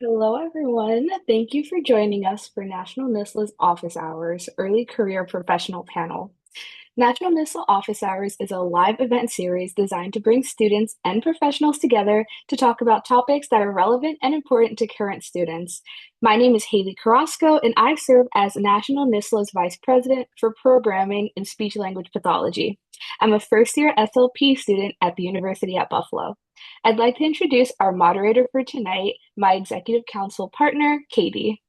Hello, everyone. Thank you for joining us for National NISLA's Office Hours Early Career Professional Panel. National NISLA Office Hours is a live event series designed to bring students and professionals together to talk about topics that are relevant and important to current students. My name is Haley Carrasco, and I serve as National NISLA's Vice President for Programming and Speech Language Pathology. I'm a first year SLP student at the University at Buffalo. I'd like to introduce our moderator for tonight, my executive council partner, Katie.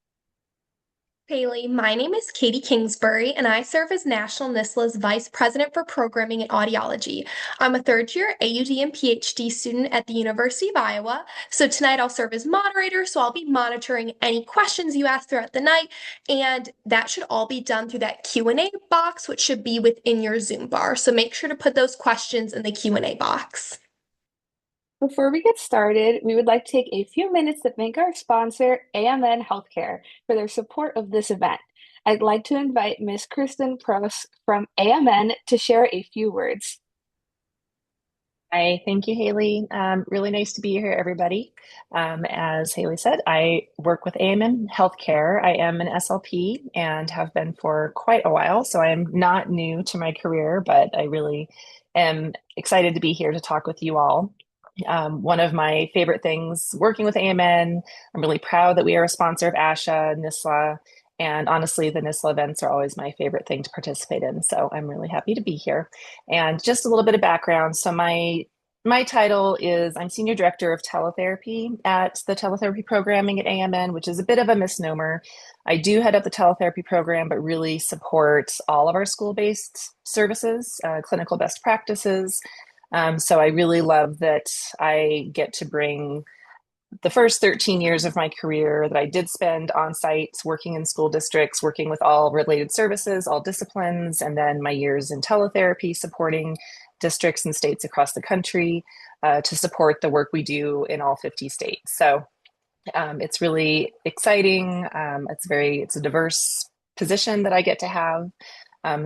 Haley, my name is Katie Kingsbury, and I serve as National NISLA's Vice President for Programming and Audiology. I'm a third-year AUD and PhD student at the University of Iowa, so tonight I'll serve as moderator, so I'll be monitoring any questions you ask throughout the night, and that should all be done through that Q&A box, which should be within your Zoom bar. So make sure to put those questions in the Q&A box. Before we get started, we would like to take a few minutes to thank our sponsor, AMN Healthcare, for their support of this event. I'd like to invite Ms. Kristen Pross from AMN to share a few words. Hi, thank you, Haley. Really nice to be here, everybody. As Haley said, I work with AMN Healthcare. I am an SLP and have been for quite a while, so I am not new to my career, but I really am excited to be here to talk with you all. One of my favorite things working with AMN, I'm really proud that we are a sponsor of ASHA, NISLA, and honestly, the NISLA events are always my favorite thing to participate in. So I'm really happy to be here. And just a little bit of background. So my title is I'm Senior Director of Teletherapy at the Teletherapy Programming at AMN, which is a bit of a misnomer. I do head up the teletherapy program, but really support all of our school-based services, clinical best practices. So I really love that I get to bring the first 13 years of my career that I did spend on site working in school districts, working with all related services, all disciplines, and then my years in teletherapy supporting districts and states across the country to support the work we do in all 50 states. So it's really exciting. It's a diverse position that I get to have.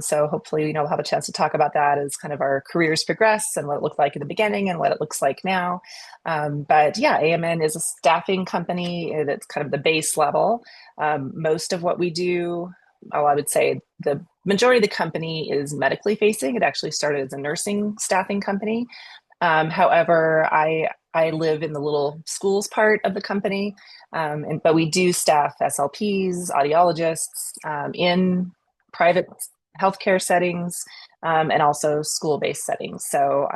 So hopefully, we'll have a chance to talk about that as kind of our careers progress and what it looked like in the beginning and what it looks like now. But yeah, AMN is a staffing company that's kind of the base level. Most of what we do, I would say the majority of the company is medically facing. It actually started as a nursing staffing company. However, I live in the little schools part of the company, but we do staff SLPs, audiologists in private healthcare settings, and also school-based settings. So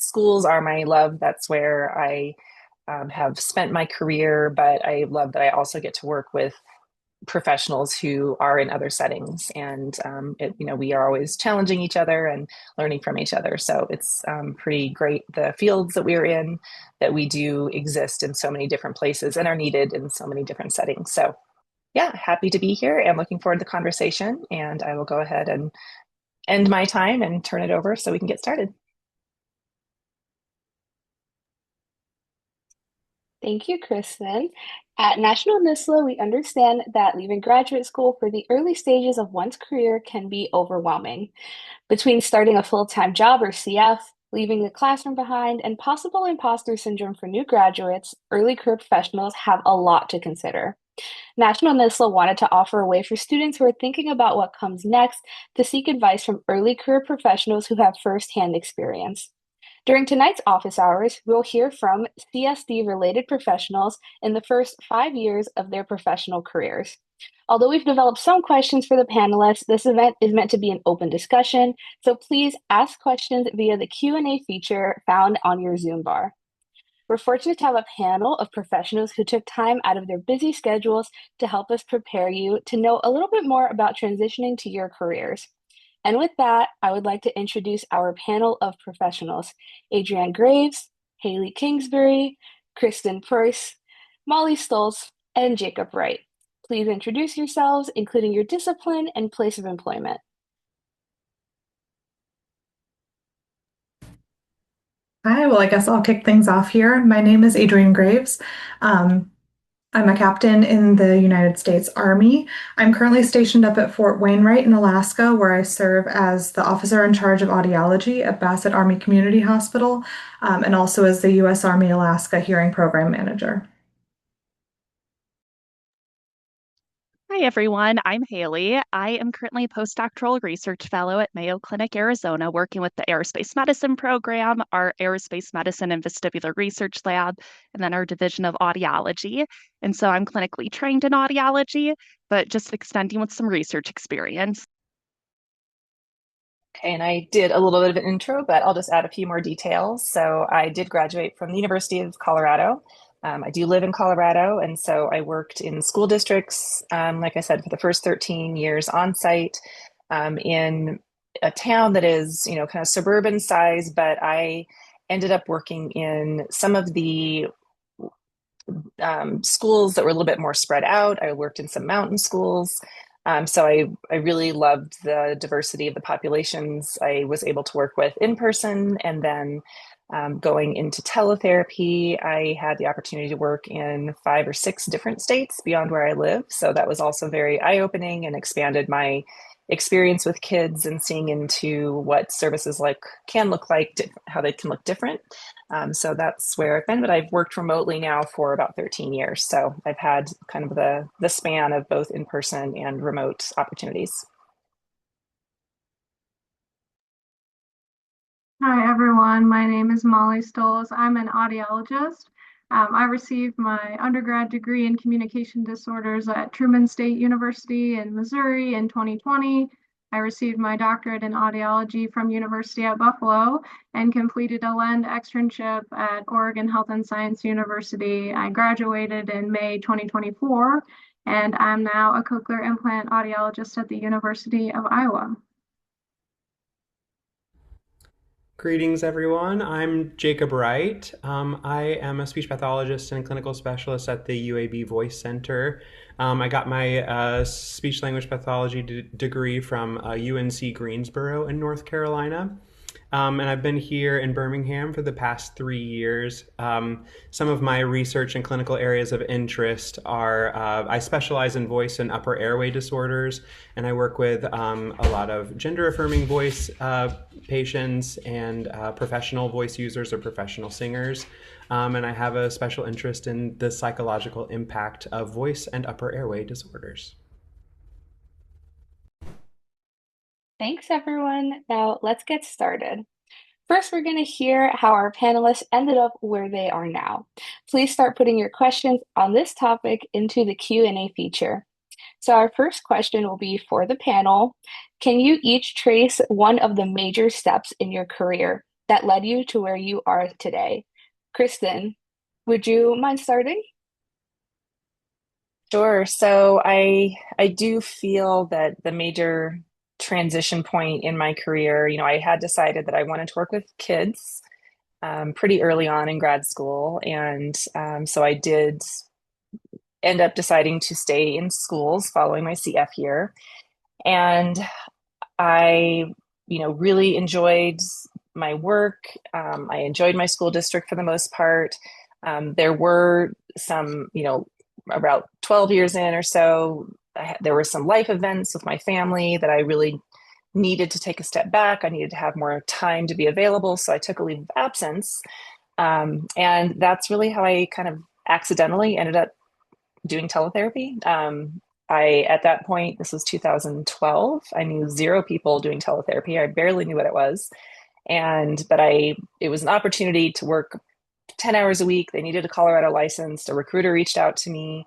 schools are my love. That's where I have spent my career, but I love that I also get to work with professionals who are in other settings, and we are always challenging each other and learning from each other. So it's pretty great, the fields that we're in, that we do exist in so many different places and are needed in so many different settings. So yeah, happy to be here and looking forward to the conversation. And I will go ahead and end my time and turn it over so we can get started. Thank you, Kristen. At National NISLA, we understand that leaving graduate school for the early stages of one's career can be overwhelming. Between starting a full-time job or CF, leaving the classroom behind, and possible imposter syndrome for new graduates, early career professionals have a lot to consider. National NISLA wanted to offer a way for students who are thinking about what comes next to seek advice from early career professionals who have firsthand experience. During tonight's office hours, we'll hear from CSD-related professionals in the first 5 years of their professional careers. Although we've developed some questions for the panelists, this event is meant to be an open discussion, so please ask questions via the Q&A feature found on your Zoom bar. We're fortunate to have a panel of professionals who took time out of their busy schedules to help us prepare you to know a little bit more about transitioning to your careers. And with that, I would like to introduce our panel of professionals, Adrienne Graves, Haley Kingsbury, Kristen Preuss, Molly Stolz, and Jacob Wright. Please introduce yourselves, including your discipline and place of employment. Hi, well, I guess I'll kick things off here. My name is Adrienne Graves. I'm a captain in the United States Army. I'm currently stationed up at Fort Wainwright in Alaska, where I serve as the officer in charge of audiology at Bassett Army Community Hospital, and also as the U.S. Army Alaska Hearing Program Manager. Hi, everyone. I'm Haley. I am currently a postdoctoral research fellow at Mayo Clinic, Arizona, working with the Aerospace Medicine program, our Aerospace Medicine and Vestibular Research Lab, and then our Division of Audiology. And so I'm clinically trained in audiology, but just extending with some research experience. Okay, and I did a little bit of an intro, but I'll just add a few more details. So I did graduate from the University of Colorado. I do live in Colorado, and so I worked in school districts, like I said, for the first 13 years on site in a town that is, kind of suburban size, but I ended up working in some of the schools that were a little bit more spread out. I worked in some mountain schools. So I really loved the diversity of the populations I was able to work with in person. And then going into teletherapy, I had the opportunity to work in 5 or 6 different states beyond where I live. So that was also very eye-opening and expanded my experience with kids and seeing into what services like can look like, how they can look different. So that's where I've been, but I've worked remotely now for about 13 years. So I've had kind of the span of both in-person and remote opportunities. Hi, everyone. My name is Molly Stoles. I'm an audiologist. I received my undergrad degree in communication disorders at Truman State University in Missouri in 2020. I received my doctorate in audiology from University at Buffalo and completed a LEND externship at Oregon Health and Science University. I graduated in May 2024, and I'm now a cochlear implant audiologist at the University of Iowa. Greetings, everyone. I'm Jacob Wright. I am a speech pathologist and clinical specialist at the UAB Voice Center. I got my speech language pathology degree from UNC Greensboro in North Carolina. And I've been here in Birmingham for the past 3 years. Some of my research and clinical areas of interest are I specialize in voice and upper airway disorders, and I work with a lot of gender affirming voice patients and professional voice users or professional singers. And I have a special interest in the psychological impact of voice and upper airway disorders. Thanks, everyone. Now let's get started. First, we're going to hear how our panelists ended up where they are now. Please start putting your questions on this topic into the Q&A feature. So our first question will be for the panel. Can you each trace one of the major steps in your career that led you to where you are today? Kristen, would you mind starting? Sure. So I do feel that the major transition point in my career, I had decided that I wanted to work with kids pretty early on in grad school. And so I did end up deciding to stay in schools following my CF year. And I, really enjoyed my work. I enjoyed my school district for the most part. There were some, about 12 years in or so, there were some life events with my family that I really needed to take a step back. I needed to have more time to be available. So I took a leave of absence. And that's really how I kind of accidentally ended up doing teletherapy. At that point, this was 2012, I knew 0 people doing teletherapy. I barely knew what it was. But it was an opportunity to work 10 hours a week. They needed a Colorado license. A recruiter reached out to me.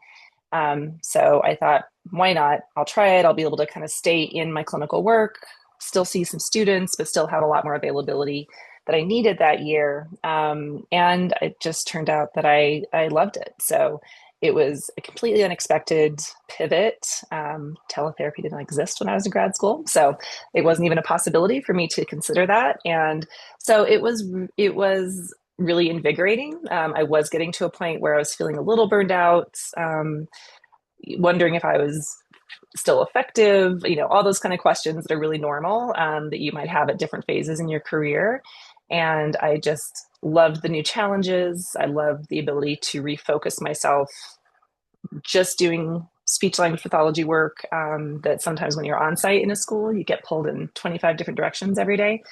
So I thought, why not? I'll try it. I'll be able to kind of stay in my clinical work, still see some students, but still have a lot more availability that I needed that year. And it just turned out that I loved it. So it was a completely unexpected pivot. Teletherapy didn't exist when I was in grad school, so it wasn't even a possibility for me to consider that. And so it was really invigorating. I was getting to a point where I was feeling a little burned out, wondering if I was still effective, all those kind of questions that are really normal that you might have at different phases in your career. And I just loved the new challenges. I loved the ability to refocus myself just doing speech language pathology work that sometimes when you're on site in a school, you get pulled in 25 different directions every day.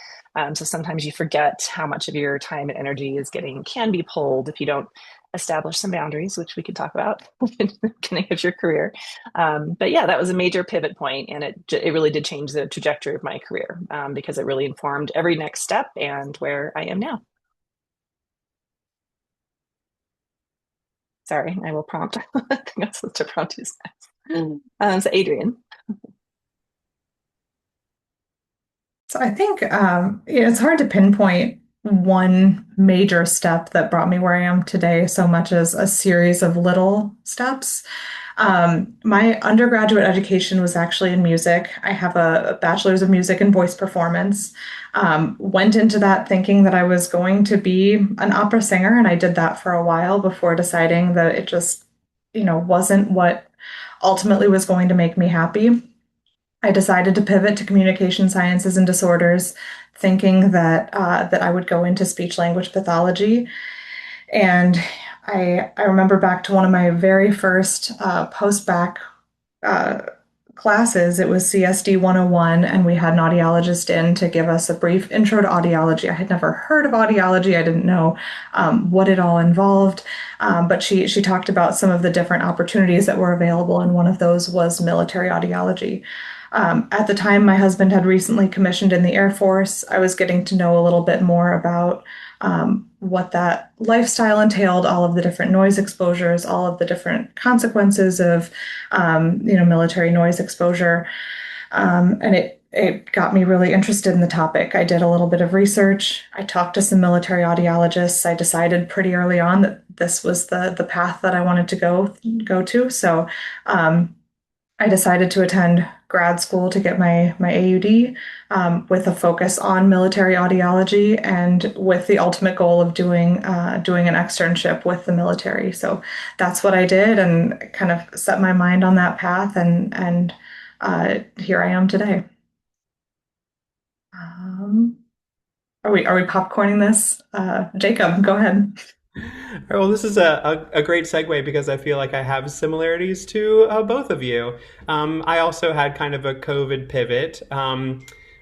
So sometimes you forget how much of your time and energy can be pulled if you don't establish some boundaries, which we can talk about in the beginning of your career. But yeah, that was a major pivot point, and it really did change the trajectory of my career because it really informed every next step and where I am now. Sorry, I will prompt. I think I'm supposed to prompt who's next. So Adrian. So I think it's hard to pinpoint one major step that brought me where I am today so much as a series of little steps. My undergraduate education was actually in music. I have a bachelor's of music and voice performance. Went into that thinking that I was going to be an opera singer, and I did that for a while before deciding that it just, wasn't what ultimately was going to make me happy. I decided to pivot to communication sciences and disorders, thinking that I would go into speech language pathology. And I remember back to one of my very first post-bac uh, classes. It was CSD 101, and we had an audiologist in to give us a brief intro to audiology. I had never heard of audiology. I didn't know what it all involved, but she talked about some of the different opportunities that were available, and one of those was military audiology. At the time, my husband had recently commissioned in the Air Force. I was getting to know a little bit more about what that lifestyle entailed, all of the different noise exposures, all of the different consequences of, military noise exposure. And it got me really interested in the topic. I did a little bit of research. I talked to some military audiologists. I decided pretty early on that this was the path that I wanted to go to. So I decided to attend grad school to get my AUD with a focus on military audiology and with the ultimate goal of doing an externship with the military. So that's what I did and kind of set my mind on that path, and here I am today. Um, are we popcorning this? Jacob, go ahead. All right, well, this is a great segue because I feel like I have similarities to both of you. I also had kind of a COVID pivot.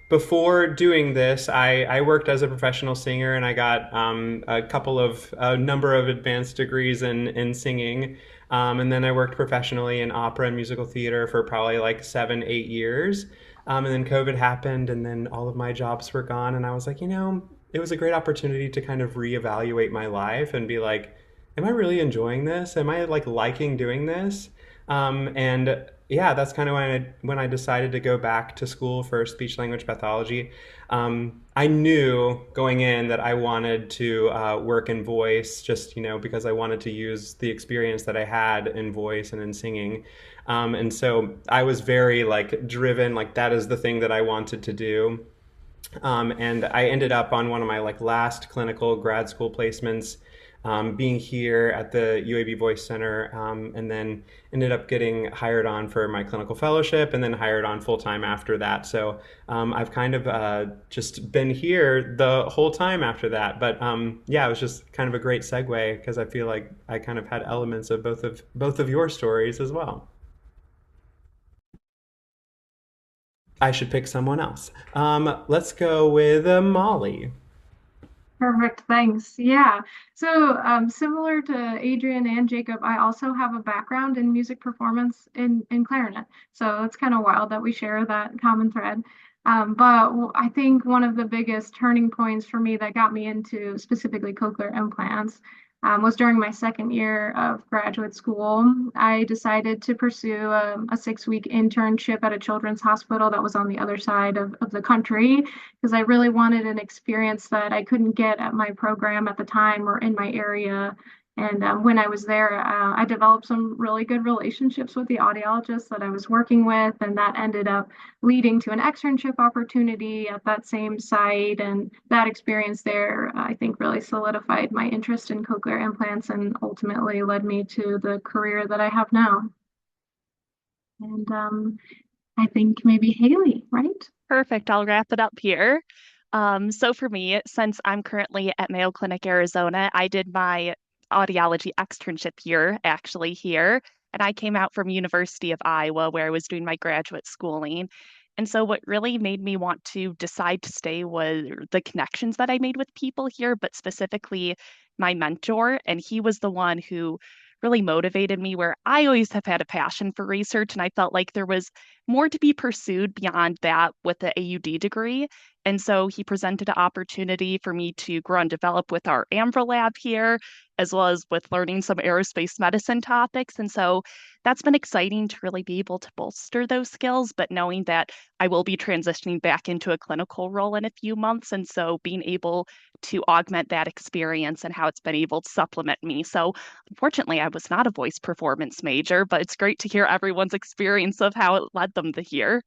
Before doing this, I worked as a professional singer and I got a number of advanced degrees in singing. And then I worked professionally in opera and musical theater for probably like 7, 8 years. And then COVID happened, and then all of my jobs were gone. And I was like, it was a great opportunity to kind of reevaluate my life and be like, am I really enjoying this? Am I like liking doing this? And yeah, that's kind of when I decided to go back to school for speech language pathology. I knew going in that I wanted to work in voice, just because I wanted to use the experience that I had in voice and in singing. And so I was very like driven, like that is the thing that I wanted to do. And I ended up on one of my like last clinical grad school placements, being here at the UAB Voice Center, and then ended up getting hired on for my clinical fellowship, and then hired on full time after that. So I've kind of just been here the whole time after that. But yeah, it was just kind of a great segue because I feel like I kind of had elements of both of your stories as well. I should pick someone else. Let's go with Molly. Perfect, thanks. Yeah. So, similar to Adrian and Jacob, I also have a background in music performance in clarinet. So it's kind of wild that we share that common thread. But I think one of the biggest turning points for me that got me into specifically cochlear implants was during my second year of graduate school. I decided to pursue a 6-week internship at a children's hospital that was on the other side of the country because I really wanted an experience that I couldn't get at my program at the time or in my area. And when I was there, I developed some really good relationships with the audiologists that I was working with, and that ended up leading to an externship opportunity at that same site. And that experience there, I think, really solidified my interest in cochlear implants and ultimately led me to the career that I have now. And I think maybe Haley, right? Perfect. I'll wrap it up here. So for me, since I'm currently at Mayo Clinic, Arizona, I did my audiology externship year actually here, and I came out from University of Iowa where I was doing my graduate schooling. And so what really made me want to decide to stay was the connections that I made with people here, but specifically my mentor. And he was the one who really motivated me, where I always have had a passion for research. And I felt like there was more to be pursued beyond that with the AUD degree. And so he presented an opportunity for me to grow and develop with our AMBRA lab here, as well as with learning some aerospace medicine topics. And so that's been exciting to really be able to bolster those skills, but knowing that I will be transitioning back into a clinical role in a few months. And so being able to augment that experience and how it's been able to supplement me. So unfortunately, I was not a voice performance major, but it's great to hear everyone's experience of how it led them to here.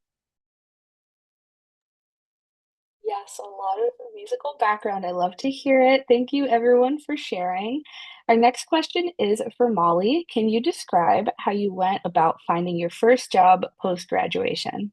Yes, a lot of musical background. I love to hear it. Thank you, everyone, for sharing. Our next question is for Molly. Can you describe how you went about finding your first job post-graduation?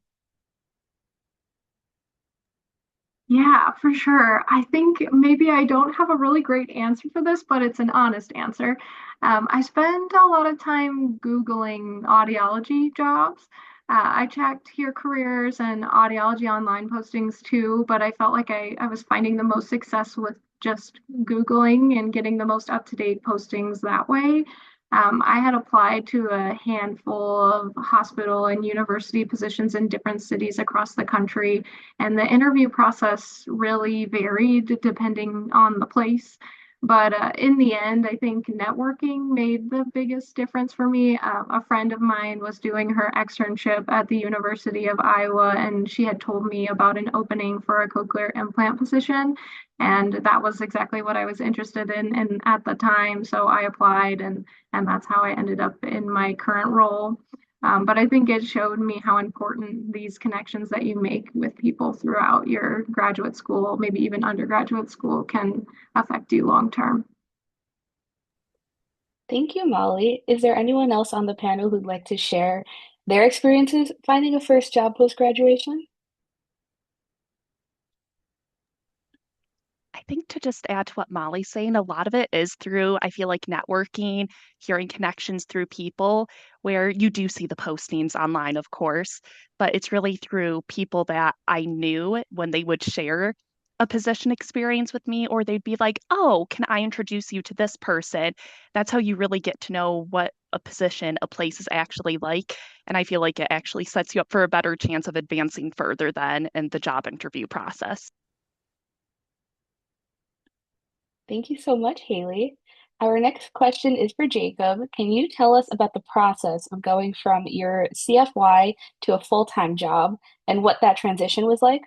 Yeah, for sure. I think maybe I don't have a really great answer for this, but it's an honest answer. I spent a lot of time Googling audiology jobs. I checked Hear Careers and audiology online postings too, but I felt like I was finding the most success with just Googling and getting the most up-to-date postings that way. I had applied to a handful of hospital and university positions in different cities across the country, and the interview process really varied depending on the place. But in the end, I think networking made the biggest difference for me. A friend of mine was doing her externship at the University of Iowa, and she had told me about an opening for a cochlear implant position. And that was exactly what I was interested in and at the time. So I applied, and that's how I ended up in my current role. But I think it showed me how important these connections that you make with people throughout your graduate school, maybe even undergraduate school, can affect you long term. Thank you, Molly. Is there anyone else on the panel who'd like to share their experiences finding a first job post-graduation? I think to just add to what Molly's saying, a lot of it is through, I feel like, networking, hearing connections through people, where you do see the postings online, of course, but it's really through people that I knew when they would share a position experience with me, or they'd be like, oh, can I introduce you to this person? That's how you really get to know what a position, a place is actually like. And I feel like it actually sets you up for a better chance of advancing further than in the job interview process. Thank you so much, Haley. Our next question is for Jacob. Can you tell us about the process of going from your CFY to a full-time job and what that transition was like?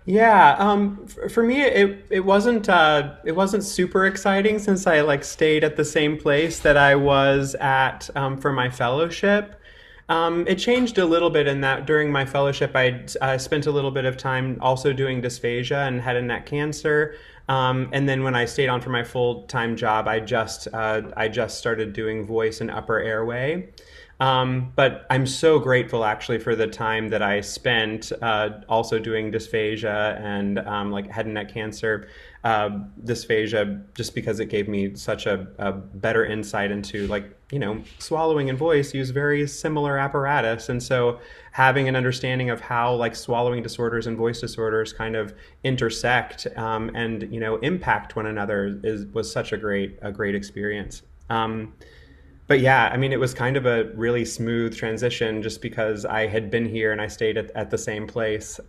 Yeah, for me, it wasn't super exciting since I like stayed at the same place that I was at for my fellowship. It changed a little bit in that during my fellowship, I spent a little bit of time also doing dysphagia and head and neck cancer. And then when I stayed on for my full-time job, I just started doing voice and upper airway. But I'm so grateful actually for the time that I spent also doing dysphagia and like head and neck cancer dysphagia, just because it gave me such a better insight into, like, swallowing and voice use very similar apparatus. And so having an understanding of how like swallowing disorders and voice disorders kind of intersect and impact one another was such a great experience. But yeah, I mean, it was kind of a really smooth transition just because I had been here and I stayed at the same place.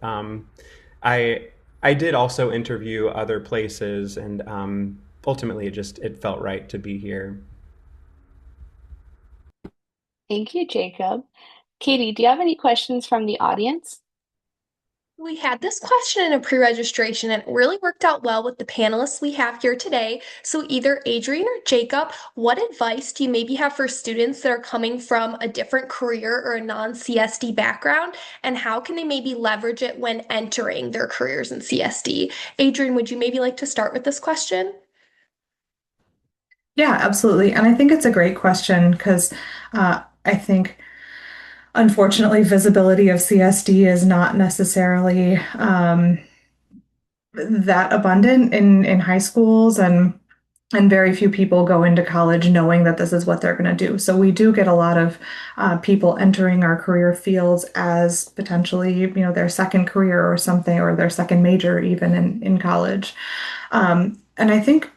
I I did also interview other places, and ultimately it felt right to be here. Thank you, Jacob. Katie, do you have any questions from the audience? We had this question in a pre-registration and it really worked out well with the panelists we have here today. So either Adrian or Jacob, what advice do you maybe have for students that are coming from a different career or a non-CSD background, and how can they maybe leverage it when entering their careers in CSD? Adrian, would you maybe like to start with this question? Yeah, absolutely. And I think it's a great question because I think, unfortunately, visibility of CSD is not necessarily that abundant in high schools and And very few people go into college knowing that this is what they're going to do. So we do get a lot of people entering our career fields as potentially, their second career or something, or their second major even in college. And I think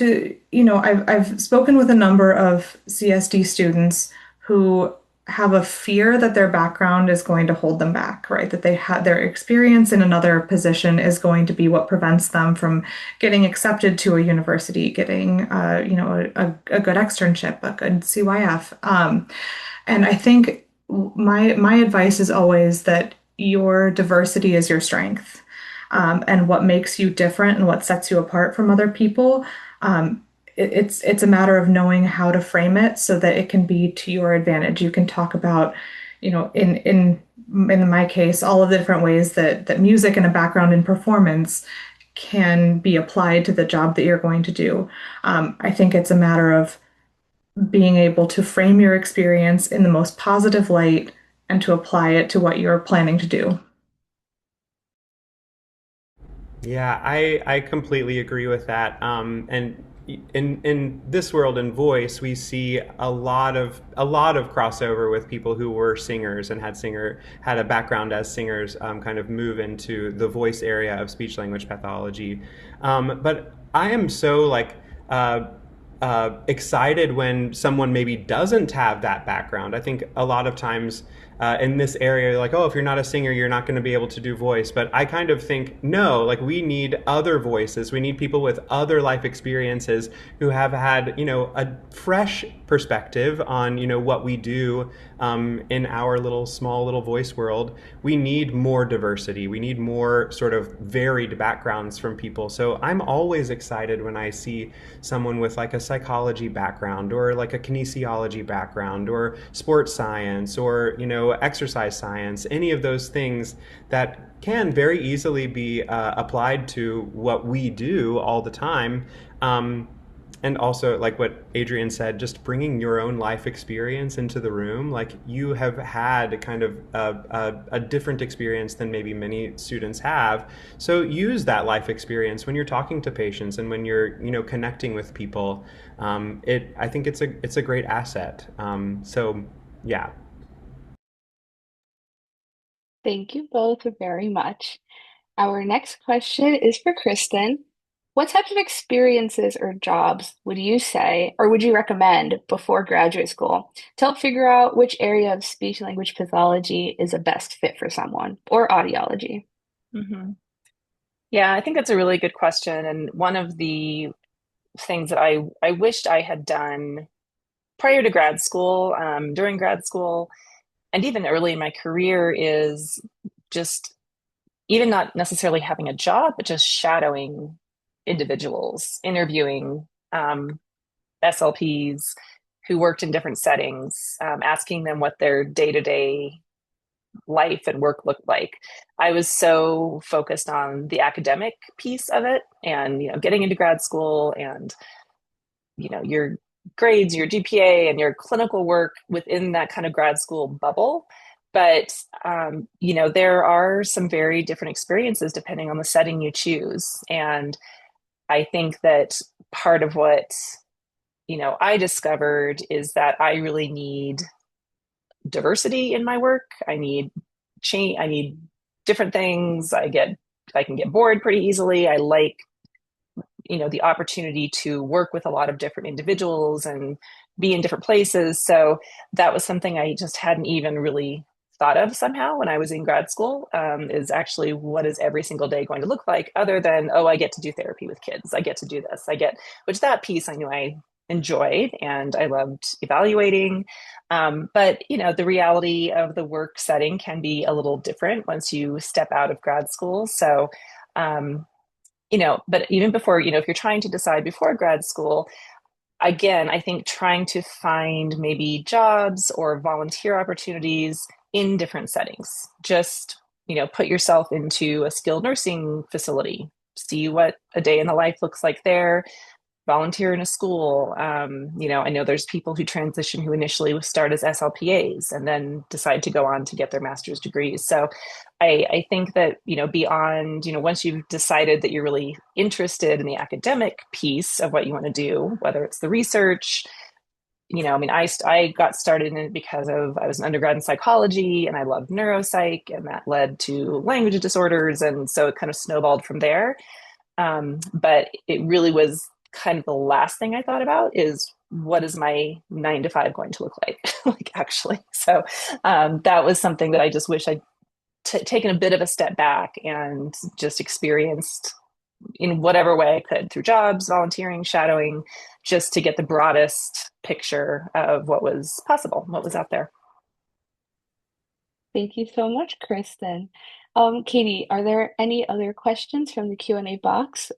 I've spoken with a number of CSD students who have a fear that their background is going to hold them back, right? That they have their experience in another position is going to be what prevents them from getting accepted to a university, getting, a good externship, a good CYF. And I think my advice is always that your diversity is your strength, and what makes you different and what sets you apart from other people. It's a matter of knowing how to frame it so that it can be to your advantage. You can talk about, in my case, all of the different ways that music and a background in performance can be applied to the job that you're going to do. I think it's a matter of being able to frame your experience in the most positive light and to apply it to what you're planning to do. Yeah, I completely agree with that. And in this world in voice, we see a lot of crossover with people who were singers and had a background as singers, kind of move into the voice area of speech language pathology. But I am so like excited when someone maybe doesn't have that background. I think a lot of times in this area, like, oh, if you're not a singer, you're not going to be able to do voice. But I kind of think, no, like we need other voices. We need people with other life experiences who have had, a fresh perspective on, what we do in our small little voice world. We need more diversity. We need more sort of varied backgrounds from people. So I'm always excited when I see someone with like a psychology background or like a kinesiology background or sports science or, exercise science, any of those things that can very easily be applied to what we do all the time. And also, like what Adrian said, just bringing your own life experience into the room. Like you have had kind of a different experience than maybe many students have. So use that life experience when you're talking to patients and when you're, connecting with people. I think it's a great asset. So yeah. Thank you both very much. Our next question is for Kristen. What types of experiences or jobs would you say or would you recommend before graduate school to help figure out which area of speech language pathology is a best fit for someone or audiology? Mhm. Yeah, I think that's a really good question. And one of the things that I wished I had done prior to grad school, during grad school, and even early in my career is just even not necessarily having a job, but just shadowing individuals, interviewing SLPs who worked in different settings, asking them what their day-to-day life and work looked like. I was so focused on the academic piece of it and, getting into grad school and, your grades, your GPA and your clinical work within that kind of grad school bubble. But, there are some very different experiences depending on the setting you choose. And I think that part of what, I discovered is that I really need diversity in my work. I need change. I need different things. I can get bored pretty easily. I like, the opportunity to work with a lot of different individuals and be in different places. So that was something I just hadn't even really thought of somehow when I was in grad school, is actually what is every single day going to look like other than, oh, I get to do therapy with kids. I get to do this. Which that piece I knew I enjoyed and I loved evaluating. But, the reality of the work setting can be a little different once you step out of grad school. So, but even before, if you're trying to decide before grad school, again, I think trying to find maybe jobs or volunteer opportunities in different settings. Just, put yourself into a skilled nursing facility, see what a day in the life looks like there, volunteer in a school. I know there's people who transition who initially start as SLPAs and then decide to go on to get their master's degrees. So I think that, beyond, once you've decided that you're really interested in the academic piece of what you want to do, whether it's the research, I got started in it because I was an undergrad in psychology and I loved neuropsych, and that led to language disorders. And so it kind of snowballed from there. But it really was kind of the last thing I thought about is what is my 9 to 5 going to look like, like actually. So that was something that I just wish I'd taken a bit of a step back and just experienced in whatever way I could through jobs, volunteering, shadowing, just to get the broadest picture of what was possible, what was out there. Thank you so much, Kristen. Katie, are there any other questions from the Q&A box?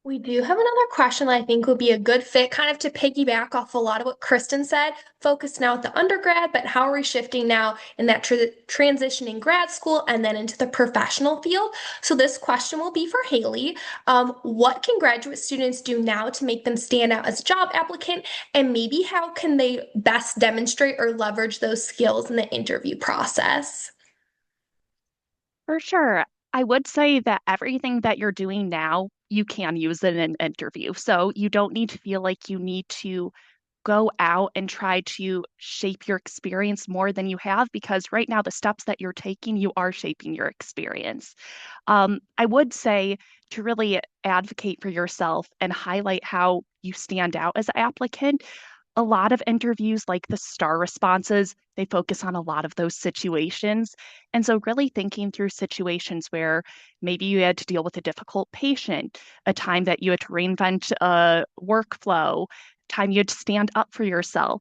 We do have another question that I think would be a good fit, kind of to piggyback off a lot of what Kristen said, focused now at the undergrad, but how are we shifting now in that transition in grad school and then into the professional field? So this question will be for Haley. What can graduate students do now to make them stand out as a job applicant? And maybe how can they best demonstrate or leverage those skills in the interview process? For sure. I would say that everything that you're doing now, you can use in an interview. So you don't need to feel like you need to go out and try to shape your experience more than you have, because right now, the steps that you're taking, you are shaping your experience. I would say to really advocate for yourself and highlight how you stand out as an applicant. A lot of interviews, like the star responses, they focus on a lot of those situations. And so, really thinking through situations where maybe you had to deal with a difficult patient, a time that you had to reinvent a workflow, time you had to stand up for yourself.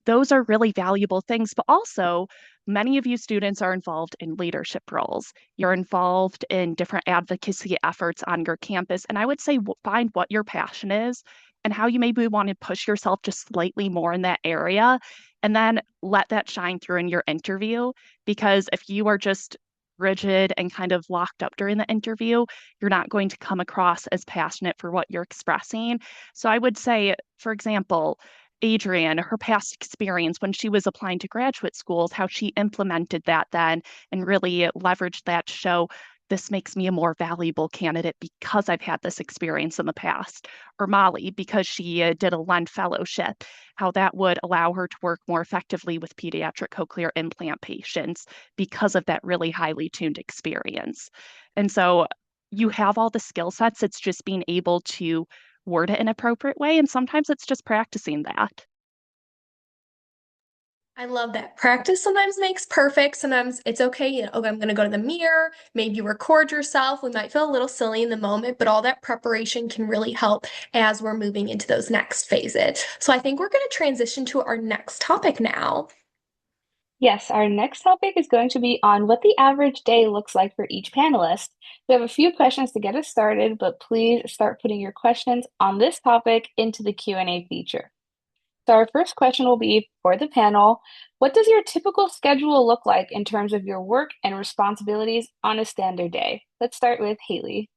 Those are really valuable things, but also many of you students are involved in leadership roles. You're involved in different advocacy efforts on your campus. And I would say find what your passion is and how you maybe want to push yourself just slightly more in that area. And then let that shine through in your interview. Because if you are just rigid and kind of locked up during the interview, you're not going to come across as passionate for what you're expressing. So I would say, for example, Adrian, her past experience when she was applying to graduate schools, how she implemented that then and really leveraged that to show this makes me a more valuable candidate because I've had this experience in the past. Or Molly, because she did a Lund Fellowship, how that would allow her to work more effectively with pediatric cochlear implant patients because of that really highly tuned experience. And so you have all the skill sets, it's just being able to word it in an appropriate way. And sometimes it's just practicing that. I love that. Practice sometimes makes perfect. Sometimes it's okay. Okay, I'm going to go to the mirror. Maybe you record yourself. We might feel a little silly in the moment, but all that preparation can really help as we're moving into those next phases. So I think we're going to transition to our next topic now. Yes, our next topic is going to be on what the average day looks like for each panelist. We have a few questions to get us started, but please start putting your questions on this topic into the Q&A feature. So our first question will be for the panel. What does your typical schedule look like in terms of your work and responsibilities on a standard day? Let's start with Haley.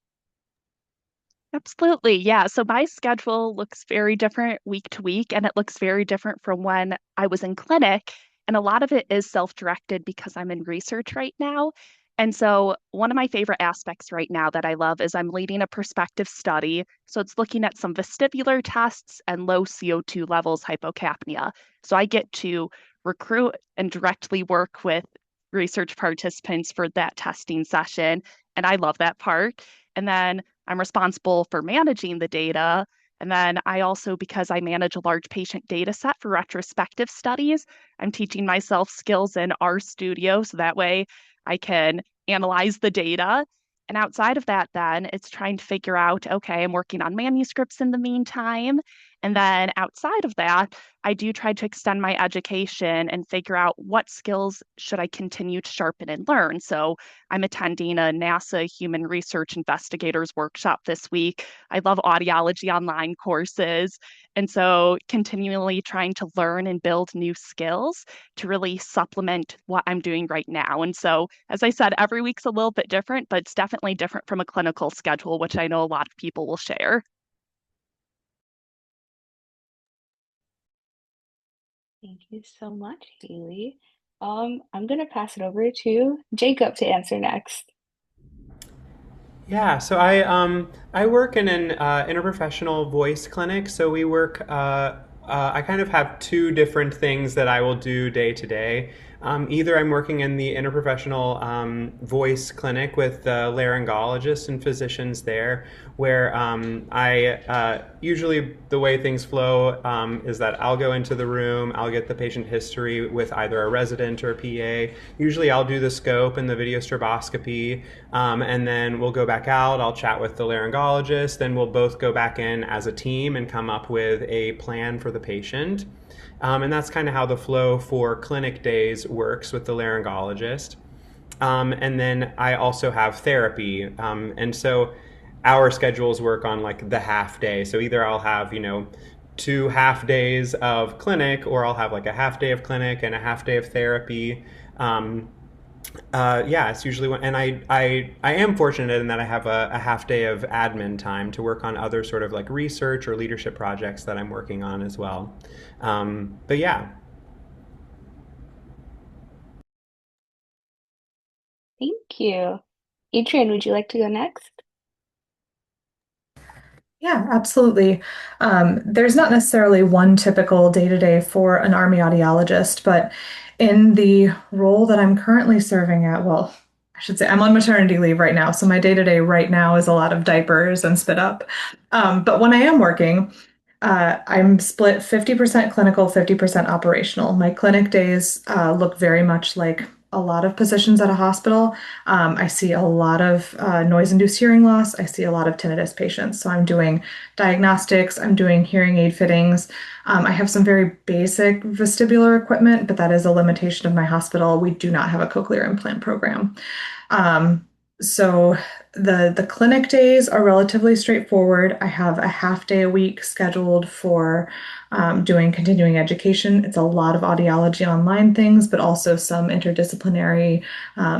Absolutely. Yeah. So my schedule looks very different week to week, and it looks very different from when I was in clinic. And a lot of it is self-directed because I'm in research right now. And so one of my favorite aspects right now that I love is I'm leading a prospective study. So it's looking at some vestibular tests and low CO2 levels hypocapnia. So I get to recruit and directly work with research participants for that testing session. And I love that part. And then I'm responsible for managing the data. And then I also, because I manage a large patient data set for retrospective studies, I'm teaching myself skills in RStudio so that way I can analyze the data. And outside of that, then it's trying to figure out, okay, I'm working on manuscripts in the meantime. And then outside of that, I do try to extend my education and figure out what skills should I continue to sharpen and learn. So I'm attending a NASA Human Research Investigators Workshop this week. I love audiology online courses. And so continually trying to learn and build new skills to really supplement what I'm doing right now. And so, as I said, every week's a little bit different, but it's definitely different from a clinical schedule, which I know a lot of people will share. Thank you so much, Haley. I'm gonna pass it over to Jacob to answer next. Yeah, so I work in an interprofessional voice clinic. So we work. I kind of have two different things that I will do day to day. Either I'm working in the interprofessional voice clinic with the laryngologists and physicians there, where I usually the way things flow is that I'll go into the room, I'll get the patient history with either a resident or a PA. Usually I'll do the scope and the video stroboscopy, and then we'll go back out. I'll chat with the laryngologist, then we'll both go back in as a team and come up with a plan for the patient. And that's kind of how the flow for clinic days works with the laryngologist. And then I also have therapy. And so our schedules work on like the half day. So either I'll have, 2 half days of clinic, or I'll have like a half day of clinic and a half day of therapy. Um, yeah, it's usually when, and I am fortunate in that I have a half day of admin time to work on other sort of like research or leadership projects that I'm working on as well. But yeah. Thank you. Adrian, would you like to go next? Yeah, absolutely. There's not necessarily one typical day-to-day for an Army audiologist, but in the role that I'm currently serving at, well, I should say I'm on maternity leave right now, so my day-to-day right now is a lot of diapers and spit up. But when I am working, I'm split 50% clinical, 50% operational. My clinic days look very much like a lot of positions at a hospital. I see a lot of noise-induced hearing loss. I see a lot of tinnitus patients. So I'm doing diagnostics, I'm doing hearing aid fittings. I have some very basic vestibular equipment, but that is a limitation of my hospital. We do not have a cochlear implant program. Um, so the clinic days are relatively straightforward. I have a half day a week scheduled for doing continuing education. It's a lot of audiology online things, but also some interdisciplinary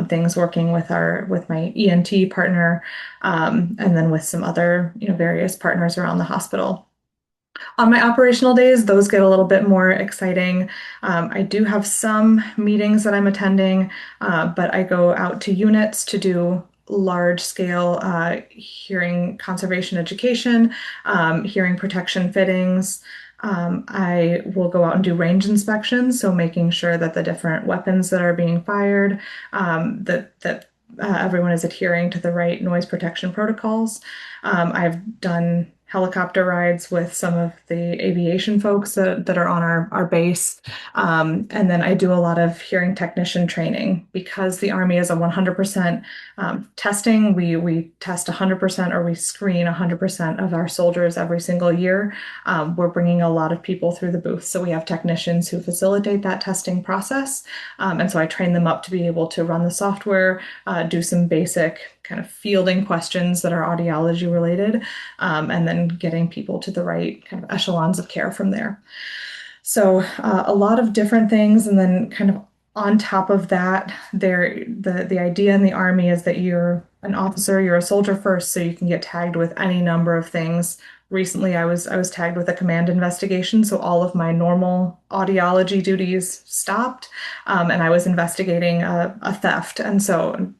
things working with my ENT partner, and then with some other various partners around the hospital. On my operational days, those get a little bit more exciting. I do have some meetings that I'm attending, but I go out to units to do large scale hearing conservation education, hearing protection fittings. I will go out and do range inspections, so making sure that the different weapons that are being fired, that everyone is adhering to the right noise protection protocols. I've done helicopter rides with some of the aviation folks that are on our base. And then I do a lot of hearing technician training because the Army is a 100% testing. We test 100% or we screen 100% of our soldiers every single year. We're bringing a lot of people through the booth. So we have technicians who facilitate that testing process. And so I train them up to be able to run the software, do some basic kind of fielding questions that are audiology related, and then getting people to the right kind of echelons of care from there. So a lot of different things, and then kind of on top of that, the idea in the Army is that you're an officer, you're a soldier first, so you can get tagged with any number of things. Recently, I was tagged with a command investigation, so all of my normal audiology duties stopped, and I was investigating a theft. And so,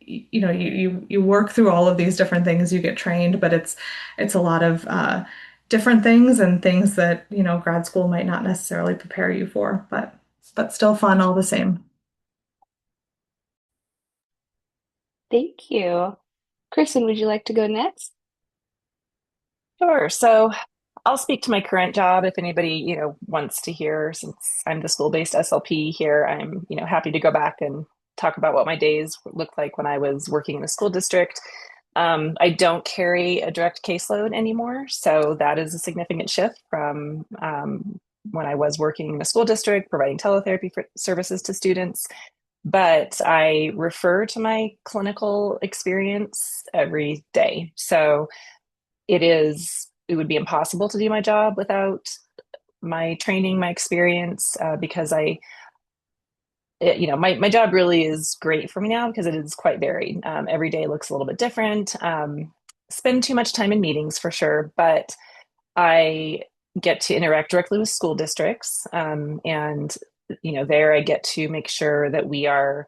you work through all of these different things, you get trained, but it's a lot of different things and things that grad school might not necessarily prepare you for, but still fun all the same. Thank you. Kristen, would you like to go next? Sure. So I'll speak to my current job if anybody, wants to hear, since I'm the school-based SLP here, I'm, happy to go back and talk about what my days looked like when I was working in the school district. I don't carry a direct caseload anymore, so that is a significant shift from when I was working in the school district, providing teletherapy services to students. But I refer to my clinical experience every day. So it would be impossible to do my job without my training, my experience, because my job really is great for me now because it is quite varied. Every day looks a little bit different. Spend too much time in meetings for sure, but I get to interact directly with school districts. And, there I get to make sure that we are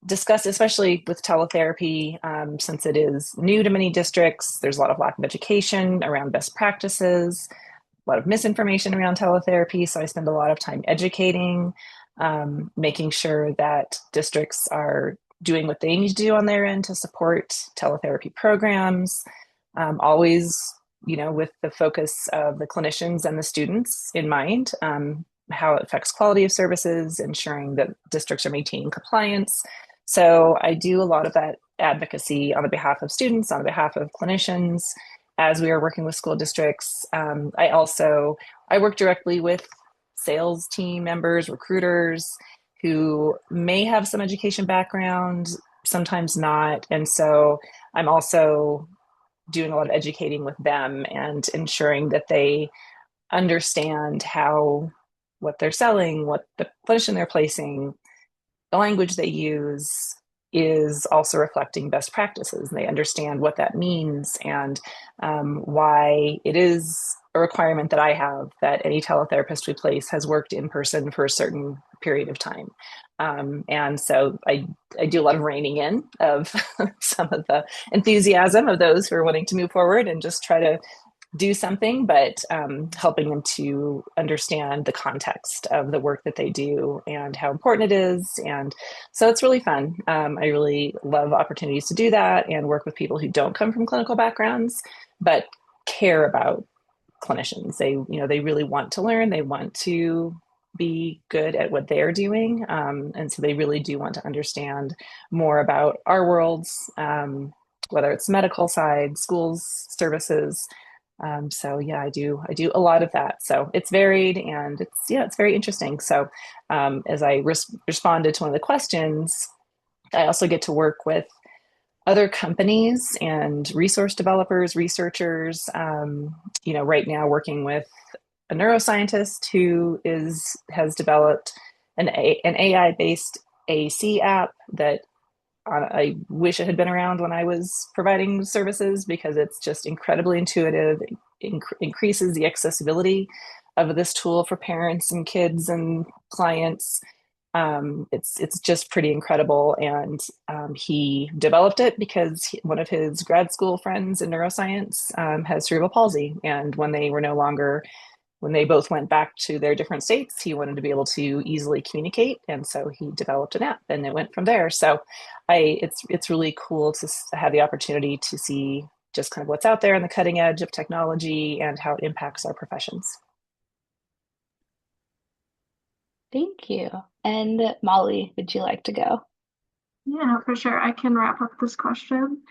discussed, especially with teletherapy, since it is new to many districts. There's a lot of lack of education around best practices, a lot of misinformation around teletherapy. So I spend a lot of time educating, making sure that districts are doing what they need to do on their end to support teletherapy programs, always, with the focus of the clinicians and the students in mind, how it affects quality of services, ensuring that districts are maintaining compliance. So I do a lot of that advocacy on the behalf of students, on behalf of clinicians, as we are working with school districts. I work directly with sales team members, recruiters who may have some education background, sometimes not. And so I'm also doing a lot of educating with them and ensuring that they understand how what they're selling, what the clinician they're placing, the language they use is also reflecting best practices. And they understand what that means and why it is a requirement that I have that any teletherapist we place has worked in person for a certain period of time. And so I do a lot of reining in of some of the enthusiasm of those who are wanting to move forward and just try to do something, but helping them to understand the context of the work that they do and how important it is. And so it's really fun. I really love opportunities to do that and work with people who don't come from clinical backgrounds, but care about clinicians. They really want to learn. They want to be good at what they're doing. And so they really do want to understand more about our worlds, whether it's medical side, schools, services. So yeah, I do a lot of that. So it's varied and it's very interesting. So as I responded to one of the questions, I also get to work with other companies and resource developers, researchers. Right now working with a neuroscientist who has developed an AI based AC app that I wish it had been around when I was providing services because it's just incredibly intuitive, increases the accessibility of this tool for parents and kids and clients. It's just pretty incredible, and he developed it because one of his grad school friends in neuroscience has cerebral palsy, and when they both went back to their different states, he wanted to be able to easily communicate, and so he developed an app, and it went from there. So, it's really cool to have the opportunity to see just kind of what's out there on the cutting edge of technology and how it impacts our professions. Thank you. And Molly, would you like to go? Yeah, for sure. I can wrap up this question.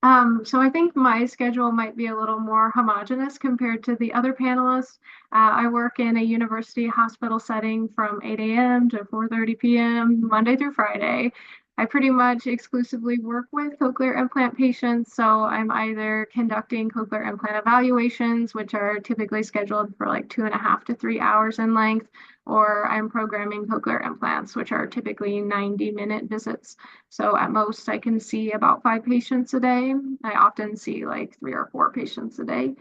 So I think my schedule might be a little more homogenous compared to the other panelists. I work in a university hospital setting from 8 a.m. to 4:30 p.m. Monday through Friday. I pretty much exclusively work with cochlear implant patients, so I'm either conducting cochlear implant evaluations, which are typically scheduled for like 2.5 to 3 hours in length, or I'm programming cochlear implants, which are typically 90-minute visits. So at most, I can see about 5 patients a day. I often see like 3 or 4 patients a day.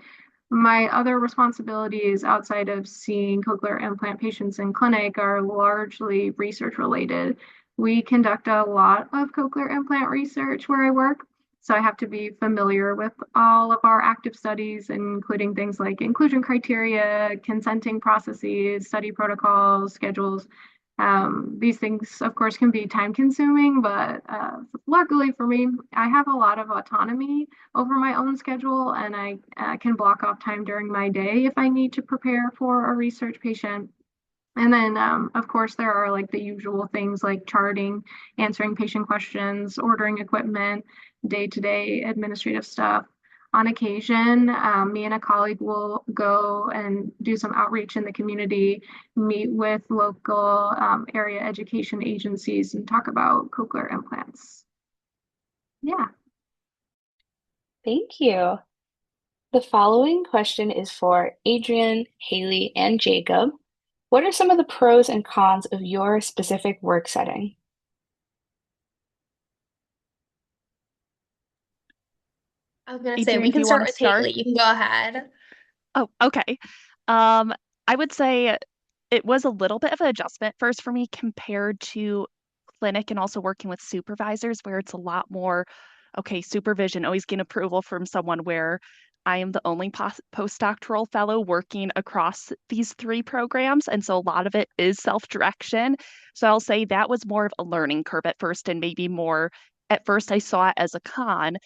My other responsibilities outside of seeing cochlear implant patients in clinic are largely research related. We conduct a lot of cochlear implant research where I work. So I have to be familiar with all of our active studies, including things like inclusion criteria, consenting processes, study protocols, schedules. These things, of course, can be time consuming, but luckily for me, I have a lot of autonomy over my own schedule, and I can block off time during my day if I need to prepare for a research patient. And then, of course, there are like the usual things like charting, answering patient questions, ordering equipment, day-to-day administrative stuff. On occasion, me and a colleague will go and do some outreach in the community, meet with local area education agencies, and talk about cochlear implants. Yeah. Thank you. The following question is for Adrian, Haley, and Jacob. What are some of the pros and cons of your specific work setting? I was gonna say we Adrian, do can you start want to with start? Haley. You can go ahead. Oh, okay. Um, I would say it was a little bit of an adjustment first for me compared to clinic and also working with supervisors where it's a lot more, okay, supervision, always getting approval from someone where I am the only postdoctoral fellow working across these three programs. And so a lot of it is self-direction. So I'll say that was more of a learning curve at first and maybe more at first I saw it as a con,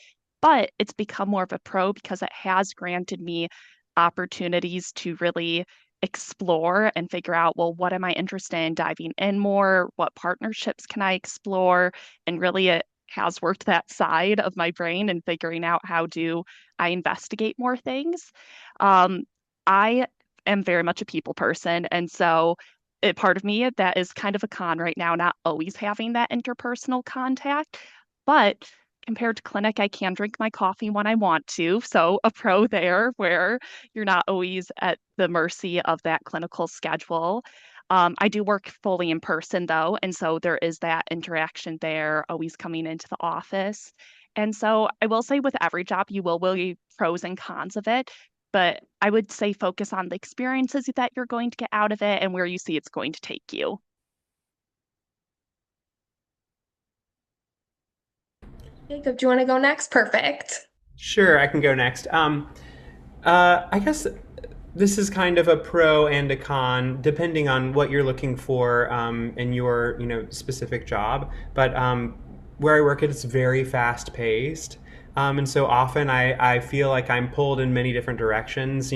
but it's become more of a pro because it has granted me opportunities to really explore and figure out, well, what am I interested in diving in more? What partnerships can I explore? And really, it has worked that side of my brain and figuring out how do I investigate more things. Um, I am very much a people person. And so, part of me that is kind of a con right now, not always having that interpersonal contact. But compared to clinic, I can drink my coffee when I want to. So, a pro there where you're not always at the mercy of that clinical schedule. I do work fully in person though, and so there is that interaction there, always coming into the office. And so I will say with every job, you will weigh pros and cons of it, but I would say focus on the experiences that you're going to get out of it and where you see it's going to take you. Jacob, do you want to go next? Perfect. Sure, I can go next. I guess this is kind of a pro and a con, depending on what you're looking for in your, specific job. But where I work, it's very fast paced. And so often I feel like I'm pulled in many different directions.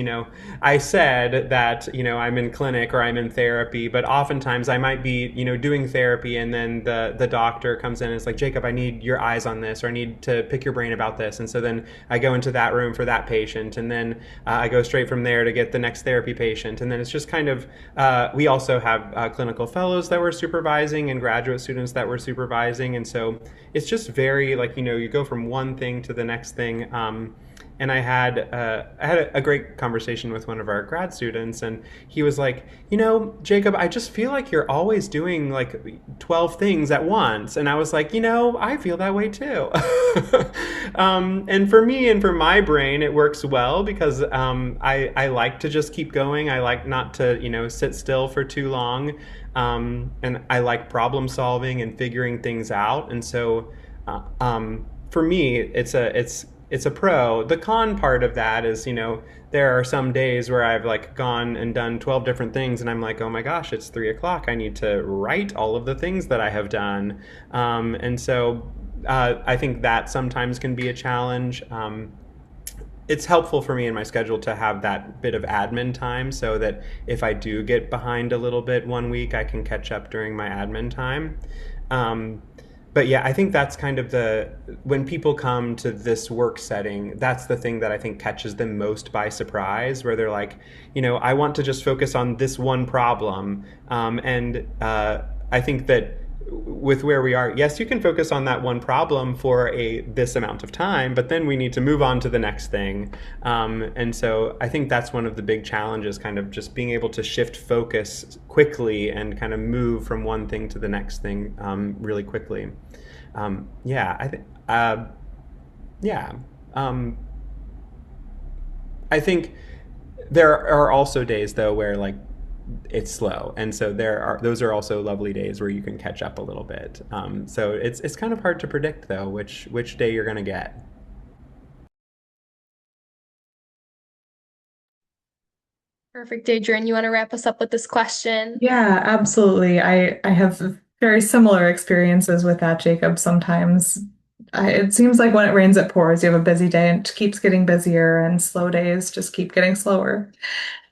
I said that, I'm in clinic or I'm in therapy, but oftentimes I might be, doing therapy and then the doctor comes in and is like, Jacob, I need your eyes on this, or I need to pick your brain about this. And so then I go into that room for that patient. And then I go straight from there to get the next therapy patient. And then it's just kind of, we also have clinical fellows that we're supervising and graduate students that we're supervising. And so it's just very like, you go from one thing to the next thing. And I had a great conversation with one of our grad students, and he was like, Jacob, I just feel like you're always doing like 12 things at once. And I was like, I feel that way too. And for me and for my brain, it works well because I like to just keep going. I like not to, sit still for too long. And I like problem solving and figuring things out. And so, for me, it's a pro. The con part of that is, there are some days where I've like gone and done 12 different things and I'm like, oh my gosh, it's 3 o'clock. I need to write all of the things that I have done. And so I think that sometimes can be a challenge. It's helpful for me in my schedule to have that bit of admin time so that if I do get behind a little bit one week, I can catch up during my admin time. But yeah, I think that's kind of when people come to this work setting, that's the thing that I think catches them most by surprise, where they're like, I want to just focus on this one problem. And I think that with where we are, yes, you can focus on that one problem for this amount of time, but then we need to move on to the next thing. And so I think that's one of the big challenges, kind of just being able to shift focus quickly and kind of move from one thing to the next thing really quickly. Yeah, I think, yeah. I think there are also days though where like it's slow, and so those are also lovely days where you can catch up a little bit. So it's kind of hard to predict though which day you're gonna get. Perfect, Adrian. You want to wrap us up with this question? Yeah, absolutely. I have very similar experiences with that, Jacob. Sometimes it seems like when it rains, it pours. You have a busy day and it keeps getting busier, and slow days just keep getting slower.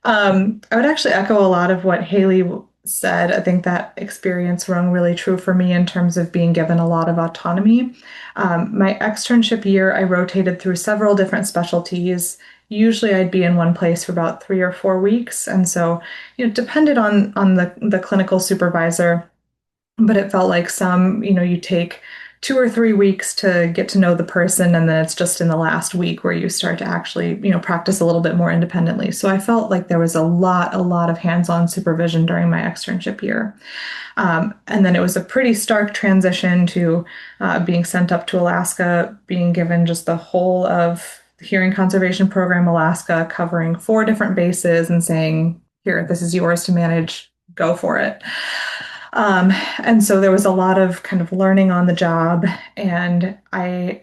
I would actually echo a lot of what Haley said. I think that experience rung really true for me in terms of being given a lot of autonomy. My externship year, I rotated through several different specialties. Usually I'd be in one place for about 3 or 4 weeks. And so, it depended on the clinical supervisor, but it felt like you take 2 or 3 weeks to get to know the person, and then it's just in the last week where you start to actually, practice a little bit more independently. So I felt like there was a lot of hands-on supervision during my externship year. And then it was a pretty stark transition to being sent up to Alaska, being given just the whole of the Hearing Conservation Program Alaska, covering 4 different bases and saying, here, this is yours to manage, go for it. And so there was a lot of kind of learning on the job, and I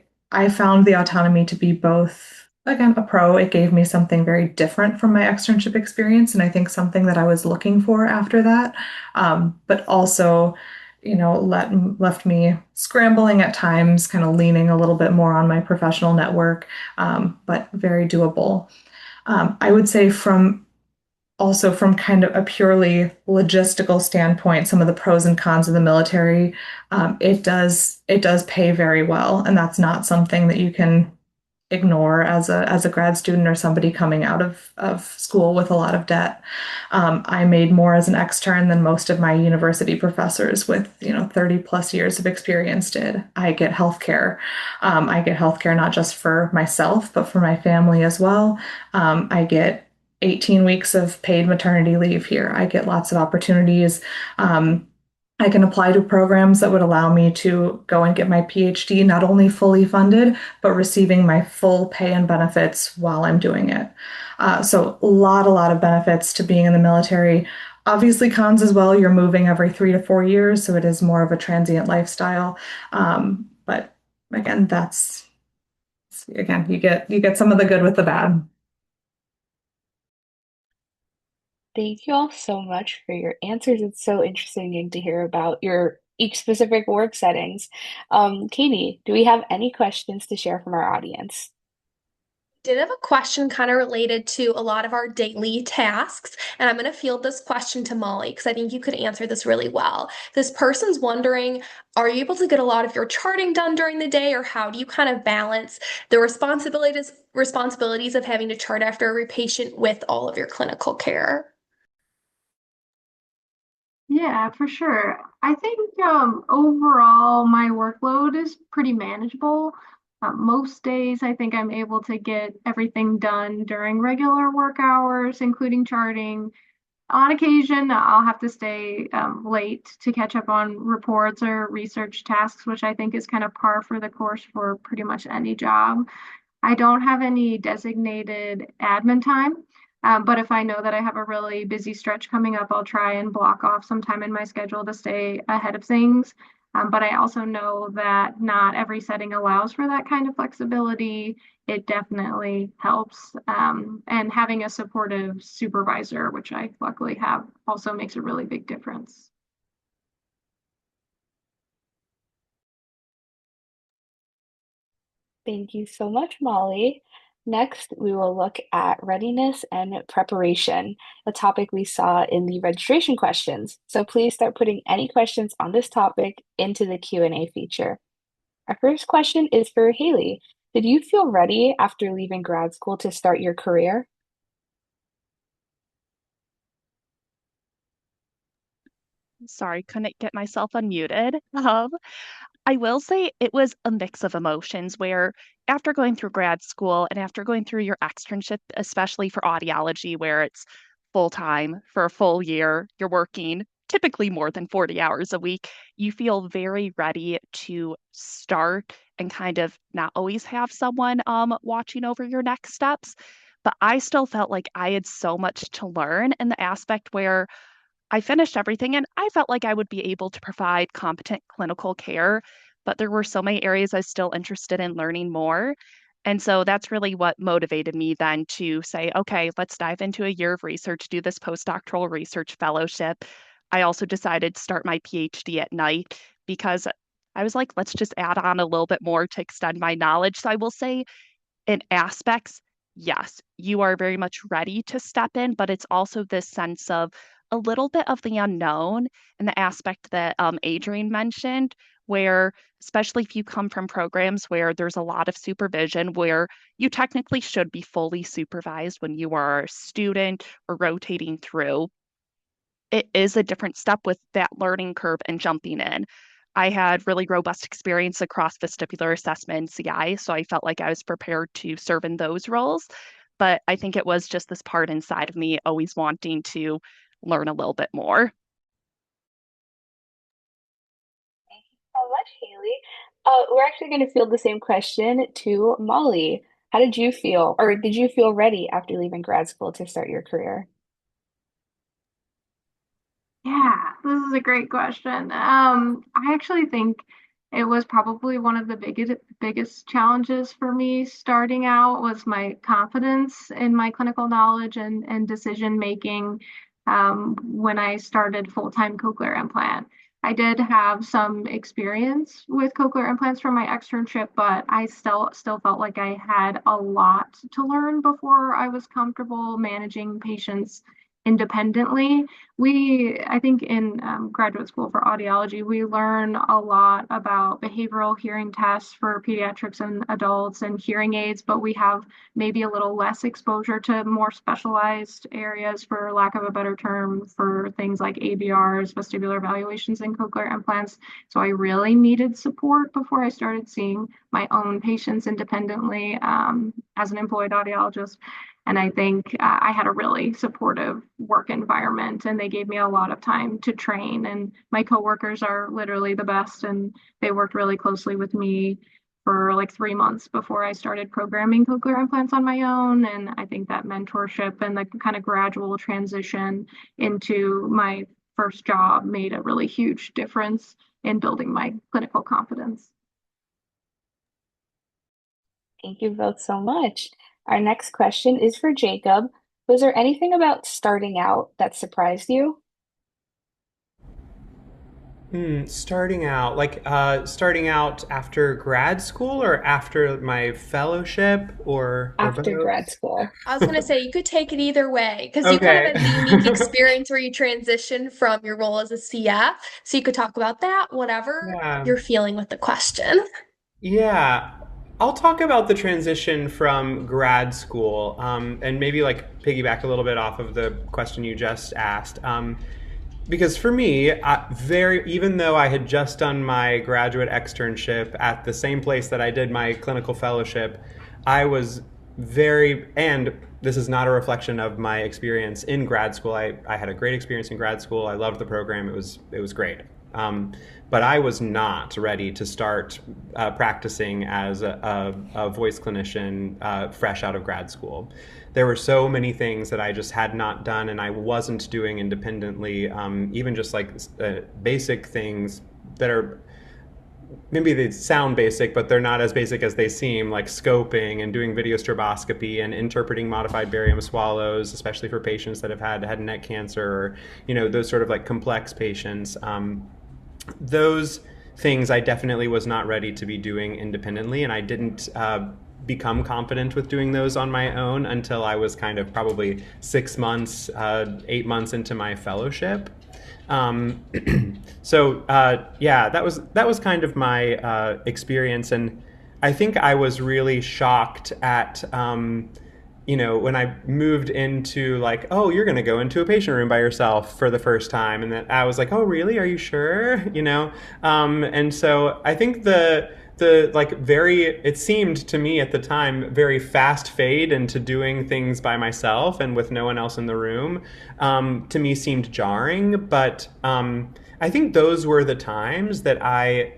found the autonomy to be both, again, a pro. It gave me something very different from my externship experience, and I think something that I was looking for after that. But also, left me scrambling at times, kind of leaning a little bit more on my professional network, but very doable. I would say from kind of a purely logistical standpoint, some of the pros and cons of the military, it does pay very well, and that's not something that you can ignore as a grad student or somebody coming out of school with a lot of debt. I made more as an extern than most of my university professors with 30 plus years of experience did. I get healthcare. I get healthcare not just for myself, but for my family as well. I get 18 weeks of paid maternity leave here. I get lots of opportunities. Um, I can apply to programs that would allow me to go and get my PhD, not only fully funded, but receiving my full pay and benefits while I'm doing it. So a lot of benefits to being in the military. Obviously, cons as well. You're moving every 3 to 4 years, so it is more of a transient lifestyle. But again, you get some of the good with the bad. Thank you all so much for your answers. It's so interesting to hear about your each specific work settings. Katie, do we have any questions to share from our audience? Did have a question kind of related to a lot of our daily tasks, and I'm going to field this question to Molly because I think you could answer this really well. This person's wondering, are you able to get a lot of your charting done during the day, or how do you kind of balance the responsibilities of having to chart after every patient with all of your clinical care? Yeah, for sure. I think overall my workload is pretty manageable. Most days, I think I'm able to get everything done during regular work hours, including charting. On occasion, I'll have to stay late to catch up on reports or research tasks, which I think is kind of par for the course for pretty much any job. I don't have any designated admin time, but if I know that I have a really busy stretch coming up, I'll try and block off some time in my schedule to stay ahead of things. But I also know that not every setting allows for that kind of flexibility. It definitely helps. And having a supportive supervisor, which I luckily have, also makes a really big difference. Thank you so much, Molly. Next, we will look at readiness and preparation, a topic we saw in the registration questions. So please start putting any questions on this topic into the Q&A feature. Our first question is for Haley. Did you feel ready after leaving grad school to start your career? Sorry, couldn't get myself unmuted. I will say it was a mix of emotions where after going through grad school and after going through your externship, especially for audiology, where it's full time for a full year, you're working typically more than 40 hours a week, you feel very ready to start and kind of not always have someone watching over your next steps. But I still felt like I had so much to learn in the aspect where I finished everything and I felt like I would be able to provide competent clinical care, but there were so many areas I was still interested in learning more. And so that's really what motivated me then to say, okay, let's dive into a year of research, do this postdoctoral research fellowship. I also decided to start my PhD at night because I was like, let's just add on a little bit more to extend my knowledge. So I will say in aspects, yes, you are very much ready to step in, but it's also this sense of a little bit of the unknown and the aspect that Adrienne mentioned, where especially if you come from programs where there's a lot of supervision, where you technically should be fully supervised when you are a student or rotating through, it is a different step with that learning curve and jumping in. I had really robust experience across vestibular assessment and CI, so I felt like I was prepared to serve in those roles. But I think it was just this part inside of me always wanting to learn a little bit more. So much, Haley. We're actually going to field the same question to Molly. How did you feel, or did you feel ready after leaving grad school to start your career? Yeah, this is a great question. I actually think it was probably one of the biggest challenges for me starting out was my confidence in my clinical knowledge and decision making when I started full-time cochlear implant. I did have some experience with cochlear implants from my externship, but I still felt like I had a lot to learn before I was comfortable managing patients independently. I think in graduate school for audiology, we learn a lot about behavioral hearing tests for pediatrics and adults and hearing aids, but we have maybe a little less exposure to more specialized areas, for lack of a better term, for things like ABRs, vestibular evaluations, and cochlear implants. So I really needed support before I started seeing my own patients independently as an employed audiologist. And I think I had a really supportive work environment, and they gave me a lot of time to train. And my coworkers are literally the best, and they worked really closely with me for like 3 months before I started programming cochlear implants on my own. And I think that mentorship and the kind of gradual transition into my first job made a really huge difference in building my clinical confidence. Thank you both so much. Our next question is for Jacob. Was there anything about starting out that surprised you? Starting out after grad school or after my fellowship or After grad both? school? I was gonna say you could take it either way because you kind of Okay. had the unique experience where you transitioned from your role as a CF. So you could talk about that, whatever Yeah. you're feeling with the question. Yeah. I'll talk about the transition from grad school, and maybe like piggyback a little bit off of the question you just asked. Because for me, even though I had just done my graduate externship at the same place that I did my clinical fellowship, I was and this is not a reflection of my experience in grad school. I had a great experience in grad school. I loved the program. It was great. But I was not ready to start practicing as a voice clinician fresh out of grad school. There were so many things that I just had not done and I wasn't doing independently, even just like basic things that are maybe they sound basic, but they're not as basic as they seem, like scoping and doing video stroboscopy and interpreting modified barium swallows, especially for patients that have had head and neck cancer or, those sort of like complex patients. Those things I definitely was not ready to be doing independently, and I didn't become confident with doing those on my own until I was kind of probably 6 months, 8 months into my fellowship. Um, yeah, that was kind of my experience, and I think I was really shocked at when I moved into like, oh, you're going to go into a patient room by yourself for the first time, and then I was like, oh, really? Are you sure? And so I think the like very it seemed to me at the time very fast fade into doing things by myself and with no one else in the room to me seemed jarring, but I think those were the times that I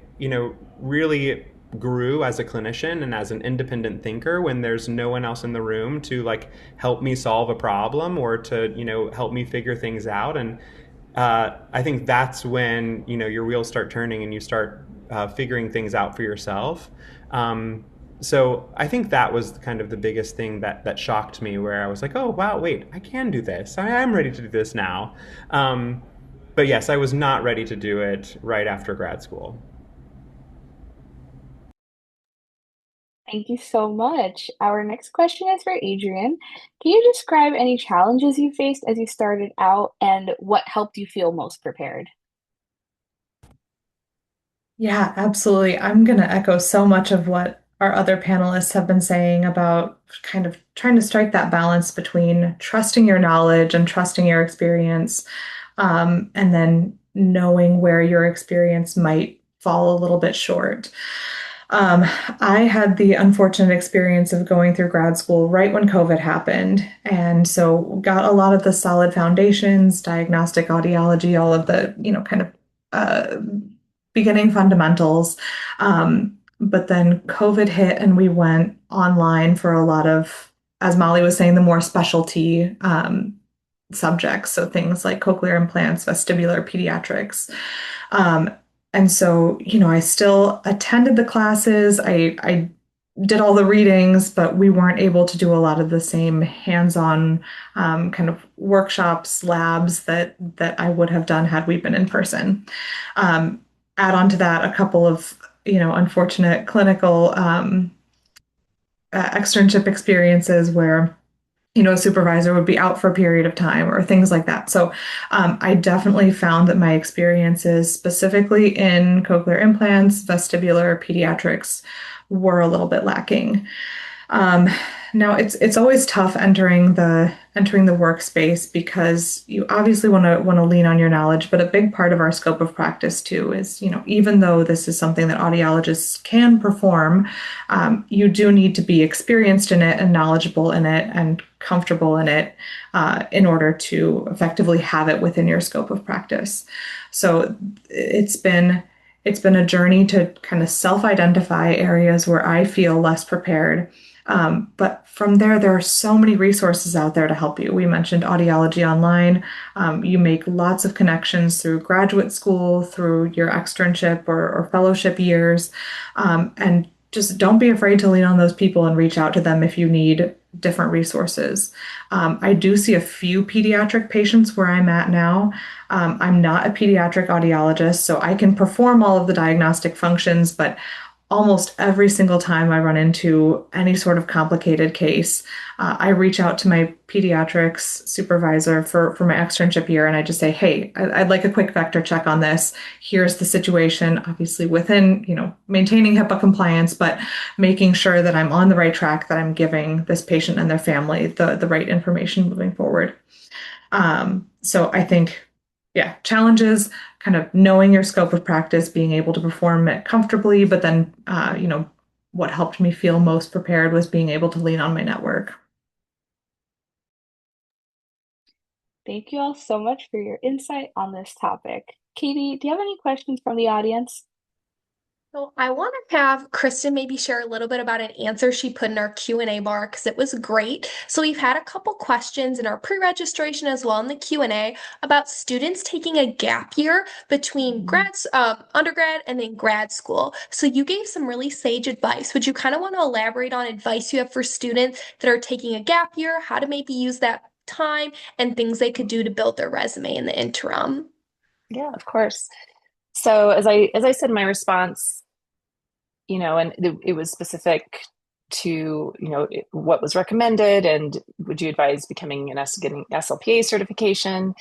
really grew as a clinician and as an independent thinker, when there's no one else in the room to like help me solve a problem or to help me figure things out. And I think that's when your wheels start turning and you start figuring things out for yourself. So I think that was kind of the biggest thing that shocked me, where I was like, oh wow, wait, I can do this. I am ready to do this now. But yes, I was not ready to do it right after grad school. Thank you so much. Our next question is for Adrian. Can you describe any challenges you faced as you started out and what helped you feel most prepared? Yeah, absolutely. I'm going to echo so much of what our other panelists have been saying about kind of trying to strike that balance between trusting your knowledge and trusting your experience, and then knowing where your experience might fall a little bit short. Um, I had the unfortunate experience of going through grad school right when COVID happened. And so got a lot of the solid foundations, diagnostic audiology, all of the, kind of uh, beginning fundamentals. But then COVID hit and we went online for a lot of, as Molly was saying, the more specialty subjects. So things like cochlear implants, vestibular, pediatrics. Um, and so, I still attended the classes. I did all the readings, but we weren't able to do a lot of the same hands-on kind of workshops, labs that I would have done had we been in person. Um, Add on to that a couple of unfortunate clinical externship experiences where a supervisor would be out for a period of time or things like that. So I definitely found that my experiences specifically in cochlear implants, vestibular, pediatrics were a little bit lacking. Um, Now it's always tough entering the workspace because you obviously want to lean on your knowledge, but a big part of our scope of practice too is, even though this is something that audiologists can perform, you do need to be experienced in it and knowledgeable in it and comfortable in it in order to effectively have it within your scope of practice. So it's been a journey to kind of self-identify areas where I feel less prepared. But from there are so many resources out there to help you. We mentioned Audiology Online. You make lots of connections through graduate school, through your externship or fellowship years. And just don't be afraid to lean on those people and reach out to them if you need different resources. I do see a few pediatric patients where I'm at now. I'm not a pediatric audiologist, so I can perform all of the diagnostic functions, but almost every single time I run into any sort of complicated case, I reach out to my pediatrics supervisor for my externship year, and I just say, "Hey, I'd like a quick vector check on this. Here's the situation." Obviously, within maintaining HIPAA compliance, but making sure that I'm on the right track, that I'm giving this patient and their family the right information moving forward. So I think, yeah, challenges, kind of knowing your scope of practice, being able to perform it comfortably, but then, what helped me feel most prepared was being able to lean on my network. Thank you all so much for your insight on this topic. Katie, do you have any questions from the audience? So I want to have Kristen maybe share a little bit about an answer she put in our Q&A bar because it was great. So we've had a couple questions in our pre-registration as well in the Q&A about students taking a gap year between undergrad and then grad school. So you gave some really sage advice. Would you kind of want to elaborate on advice you have for students that are taking a gap year, how to maybe use that time and things they could do to build their resume in the interim? Yeah, of course. So as I said in my response, and it was specific to, what was recommended and would you advise getting SLPA certification,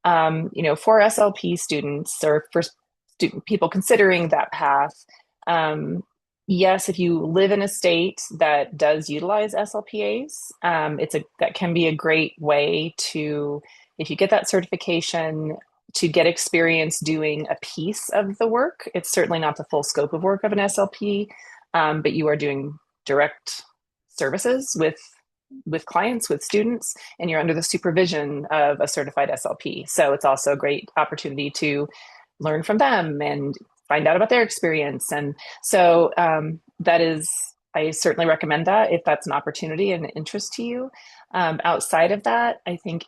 for SLP students or for student people considering that path. Yes, if you live in a state that does utilize SLPAs, that can be a great way to, if you get that certification, to get experience doing a piece of the work. It's certainly not the full scope of work of an SLP, but you are doing direct services with clients, with students, and you're under the supervision of a certified SLP. So it's also a great opportunity to learn from them and find out about their experience. And so I certainly recommend that if that's an opportunity and an interest to you. Outside of that, I think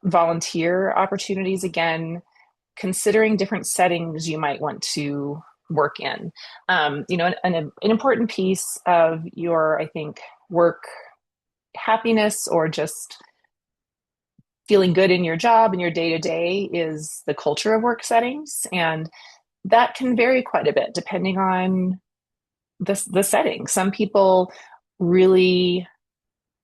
volunteer opportunities, again, considering different settings you might want to work in. An important piece of your, I think, work happiness or just feeling good in your job and your day to day is the culture of work settings. And that can vary quite a bit depending on the setting. Some people really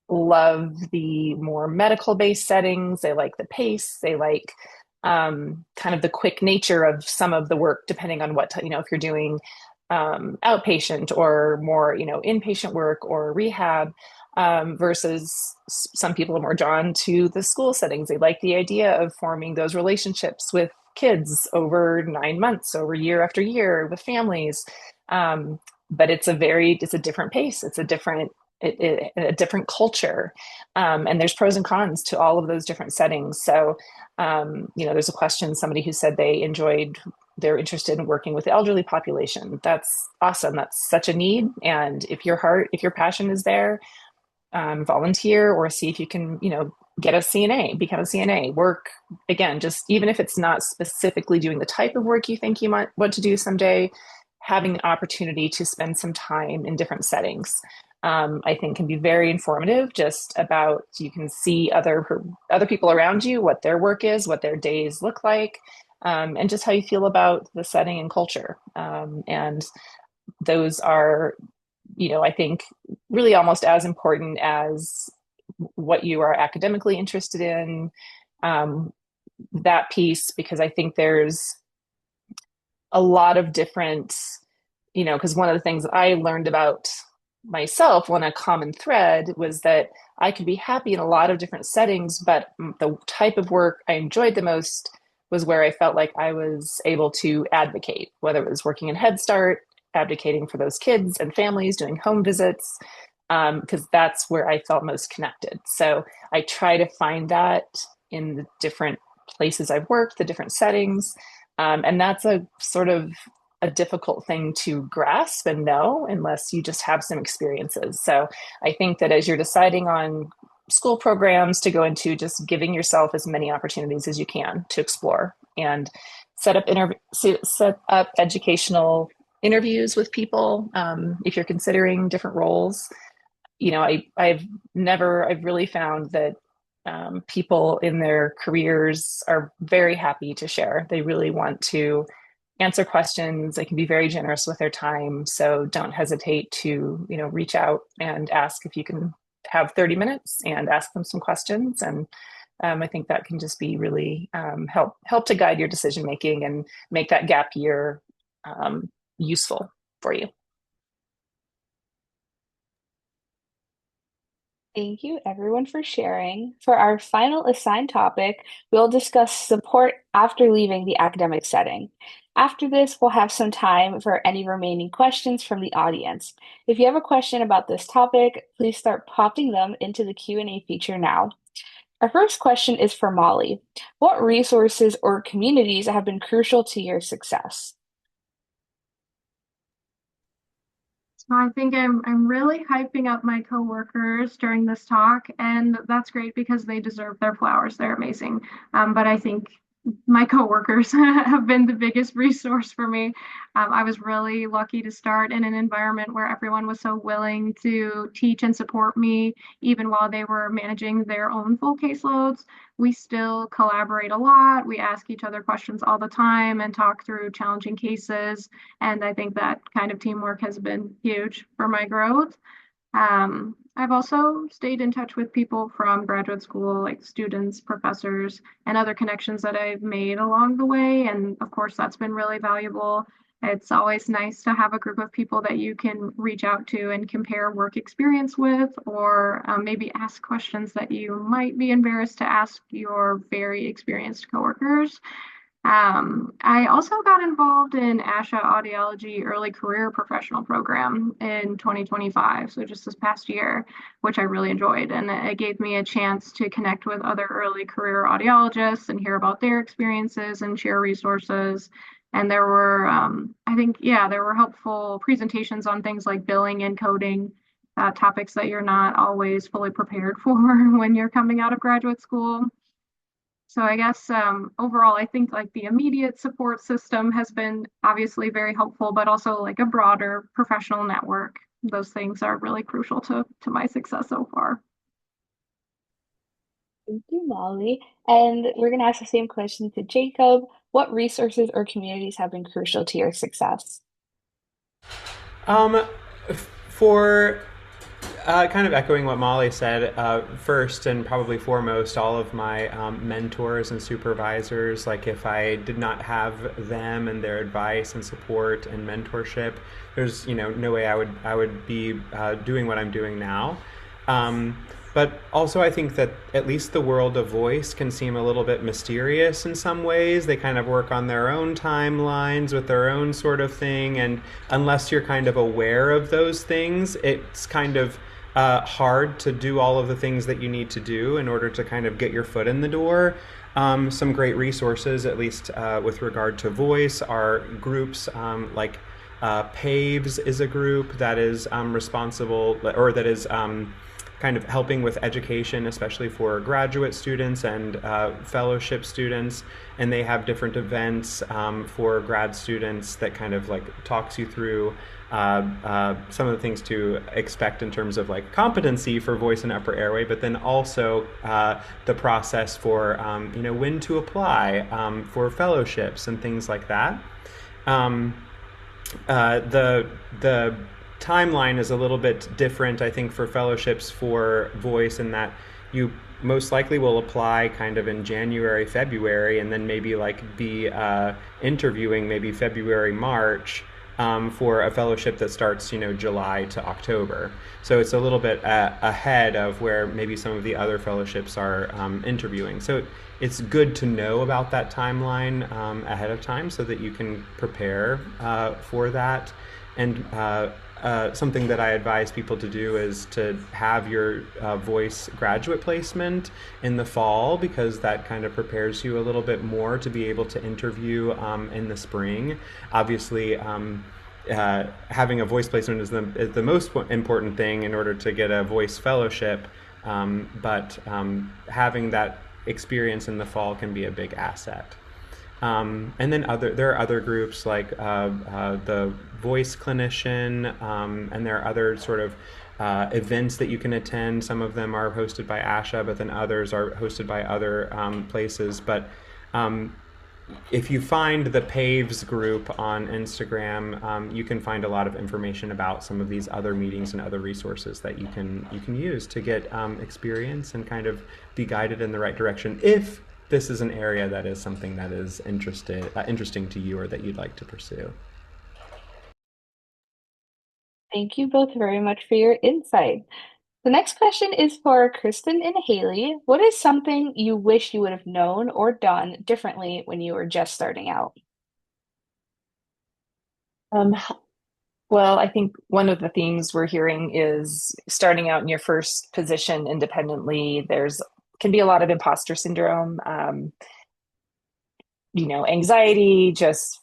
love the more medical based settings. They like the pace. They like kind of the quick nature of some of the work, depending on if you're doing outpatient or more, inpatient work or rehab, versus some people are more drawn to the school settings. They like the idea of forming those relationships with kids over 9 months, over year after year with families. But it's a different pace. It's a different culture. And there's pros and cons to all of those different settings. So, there's a question, somebody who said they enjoyed they're interested in working with the elderly population. That's awesome. That's such a need. And if your passion is there, volunteer or see if you can, get a CNA, become a CNA, work again, just even if it's not specifically doing the type of work you think you might want to do someday, having the opportunity to spend some time in different settings. I think can be very informative just about you can see other people around you, what their work is, what their days look like, and just how you feel about the setting and culture. And those are, I think really almost as important as what you are academically interested in, um, that piece, because I think there's a lot of different, because one of the things that I learned about myself, one a common thread was that I could be happy in a lot of different settings, but the type of work I enjoyed the most was where I felt like I was able to advocate, whether it was working in Head Start, advocating for those kids and families, doing home visits, because that's where I felt most connected. So I try to find that in the different places I've worked, the different settings. And that's a sort of a difficult thing to grasp and know unless you just have some experiences. So I think that as you're deciding on school programs to go into, just giving yourself as many opportunities as you can to explore and set up educational interviews with people, if you're considering different roles. I've really found that people in their careers are very happy to share. They really want to answer questions. They can be very generous with their time. So don't hesitate to, reach out and ask if you can have 30 minutes and ask them some questions. And I think that can just be really help to guide your decision making and make that gap year useful for you. Thank you, everyone, for sharing. For our final assigned topic, we'll discuss support after leaving the academic setting. After this, we'll have some time for any remaining questions from the audience. If you have a question about this topic, please start popping them into the Q&A feature now. Our first question is for Molly. What resources or communities have been crucial to your success? So I think I'm really hyping up my coworkers during this talk, and that's great because they deserve their flowers. They're amazing. But I think my coworkers have been the biggest resource for me. I was really lucky to start in an environment where everyone was so willing to teach and support me, even while they were managing their own full caseloads. We still collaborate a lot. We ask each other questions all the time and talk through challenging cases. And I think that kind of teamwork has been huge for my growth. I've also stayed in touch with people from graduate school, like students, professors, and other connections that I've made along the way. And of course, that's been really valuable. It's always nice to have a group of people that you can reach out to and compare work experience with, or maybe ask questions that you might be embarrassed to ask your very experienced coworkers. I also got involved in ASHA Audiology Early Career Professional Program in 2025, so just this past year, which I really enjoyed. And it gave me a chance to connect with other early career audiologists and hear about their experiences and share resources. And there were, there were helpful presentations on things like billing and coding, topics that you're not always fully prepared for when you're coming out of graduate school. So I guess overall, I think like the immediate support system has been obviously very helpful, but also like a broader professional network. Those things are really crucial to my success so far. Thank you, Molly. And we're going to ask the same question to Jacob. What resources or communities have been crucial to your success? For kind of echoing what Molly said, first and probably foremost, all of my mentors and supervisors, like if I did not have them and their advice and support and mentorship, there's no way I would be doing what I'm doing now. But also I think that at least the world of voice can seem a little bit mysterious in some ways. They kind of work on their own timelines with their own sort of thing. And unless you're kind of aware of those things, it's kind of hard to do all of the things that you need to do in order to kind of get your foot in the door. Some great resources, at least with regard to voice, are groups like PAVES is a group that is responsible, or that is kind of helping with education, especially for graduate students and fellowship students. And they have different events for grad students that kind of like talks you through some of the things to expect in terms of like competency for voice and upper airway, but then also the process for when to apply for fellowships and things like that. Um, the timeline is a little bit different, I think, for fellowships for voice, in that you most likely will apply kind of in January, February, and then maybe like be interviewing maybe February, March for a fellowship that starts, July to October. So it's a little bit ahead of where maybe some of the other fellowships are interviewing. So it's good to know about that timeline ahead of time so that you can prepare for that. And something that I advise people to do is to have your voice graduate placement in the fall, because that kind of prepares you a little bit more to be able to interview in the spring. Obviously, having a voice placement is the most important thing in order to get a voice fellowship, but having that experience in the fall can be a big asset. And then there are other groups like the voice clinician, and there are other sort of events that you can attend. Some of them are hosted by ASHA, but then others are hosted by other places. But if you find the PAVES group on Instagram, you can find a lot of information about some of these other meetings and other resources that you can use to get experience and kind of be guided in the right direction, if this is an area that is something that is interesting to you or that you'd like to pursue. Thank you both very much for your insight. The next question is for Kristen and Haley. What is something you wish you would have known or done differently when you were just starting out? Um, well, I think one of the themes we're hearing is starting out in your first position independently. There's can be a lot of imposter syndrome, anxiety, just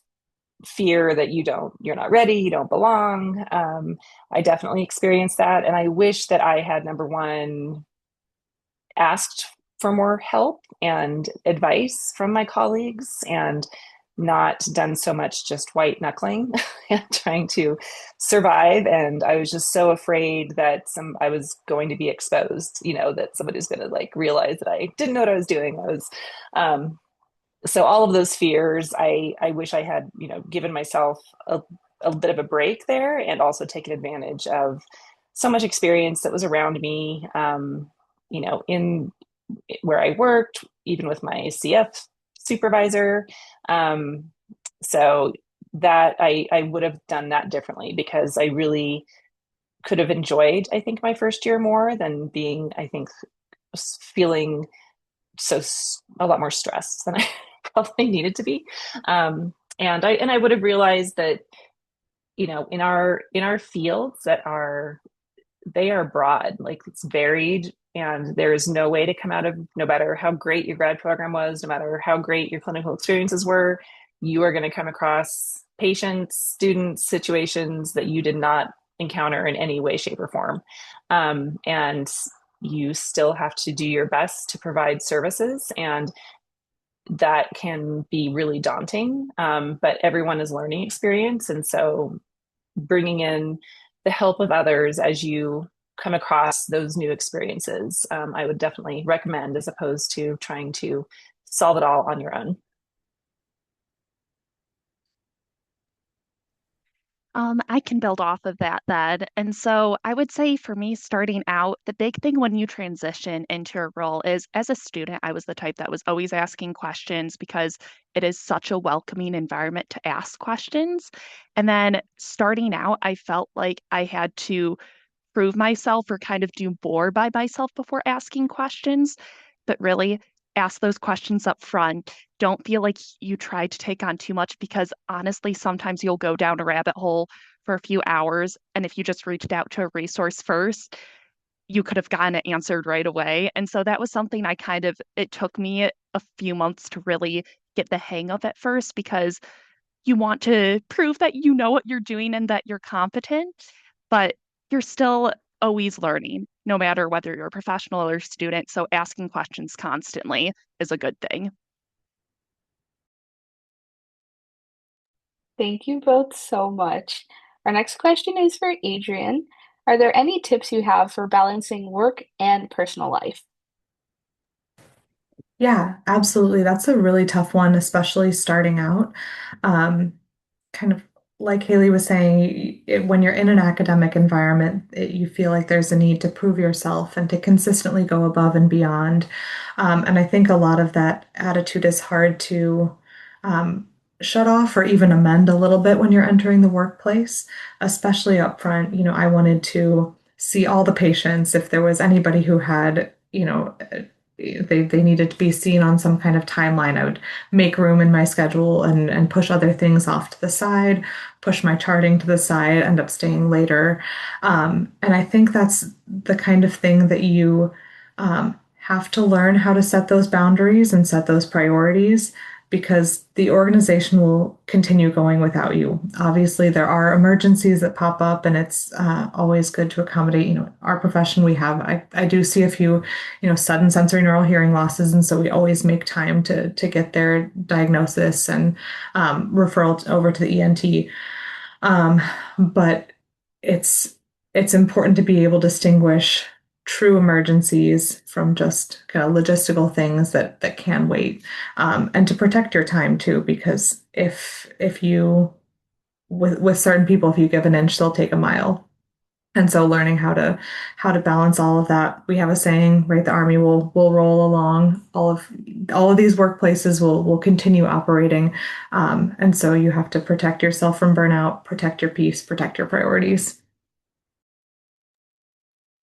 fear that you're not ready, you don't belong. I definitely experienced that. And I wish that I had, number one, asked for more help and advice from my colleagues, and not done so much just white knuckling and trying to survive. And I was just so afraid that I was going to be exposed, that somebody was going to like realize that I didn't know what I was doing. Um, so all of those fears, I wish I had, given myself a bit of a break there, and also taken advantage of so much experience that was around me, in where I worked, even with my CF supervisor. Um, so that I would have done that differently, because I really could have enjoyed, I think, my first year more than being, I think, feeling a lot more stressed than I probably needed to be. And I would have realized that, in our fields they are broad, like it's varied, and there is no way to come out of, no matter how great your grad program was, no matter how great your clinical experiences were, you are going to come across patients, students, situations that you did not encounter in any way, shape, or form. And you still have to do your best to provide services, and that can be really daunting. But everyone is learning experience. And so bringing in the help of others as you come across those new experiences, I would definitely recommend, as opposed to trying to solve it all on your own. I can build off of that then. And so I would say for me, starting out, the big thing when you transition into a role is, as a student, I was the type that was always asking questions because it is such a welcoming environment to ask questions. And then starting out, I felt like I had to prove myself or kind of do more by myself before asking questions, but really ask those questions up front. Don't feel like you tried to take on too much, because honestly, sometimes you'll go down a rabbit hole for a few hours. And if you just reached out to a resource first, you could have gotten it answered right away. And so that was something it took me a few months to really get the hang of at first because you want to prove that you know what you're doing and that you're competent, but you're still always learning, no matter whether you're a professional or student. So asking questions constantly is a good thing. Thank you both so much. Our next question is for Adrian. Are there any tips you have for balancing work and personal life? Yeah, absolutely. That's a really tough one, especially starting out. Um, Kind of like Haley was saying, when you're in an academic environment, you feel like there's a need to prove yourself and to consistently go above and beyond. And I think a lot of that attitude is hard to um, shut off or even amend a little bit when you're entering the workplace, especially up front. I wanted to see all the patients. If there was anybody who had, they needed to be seen on some kind of timeline, I would make room in my schedule and push other things off to the side, push my charting to the side, end up staying later. And I think that's the kind of thing that you have to learn how to set those boundaries and set those priorities because the organization will continue going without you. Obviously, there are emergencies that pop up, and it's always good to accommodate. Our profession, I do see a few, sudden sensory neural hearing losses, and so we always make time to get their diagnosis and referral over to the ENT. Um, but it's it's important to be able to distinguish true emergencies from just kind of logistical things that can wait, and to protect your time too, because if you with certain people, if you give an inch, they'll take a mile. And so learning how to balance all of that. We have a saying, right? The Army will roll along. All of these workplaces will continue operating. And so you have to protect yourself from burnout, protect your peace, protect your priorities.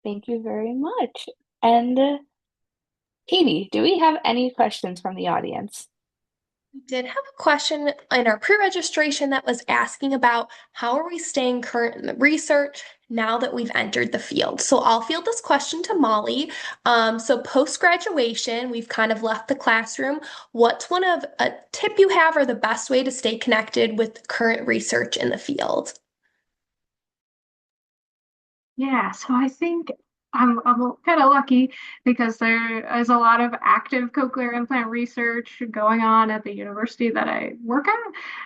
Thank you very much. And Katie, do we have any questions from the audience? We did have a question in our pre-registration that was asking about how are we staying current in the research now that we've entered the field. So I'll field this question to Molly. So post-graduation, we've kind of left the classroom. What's one of a tip you have or the best way to stay connected with current research in the field? Yeah, so I think I'm kind of lucky because there is a lot of active cochlear implant research going on at the university that I work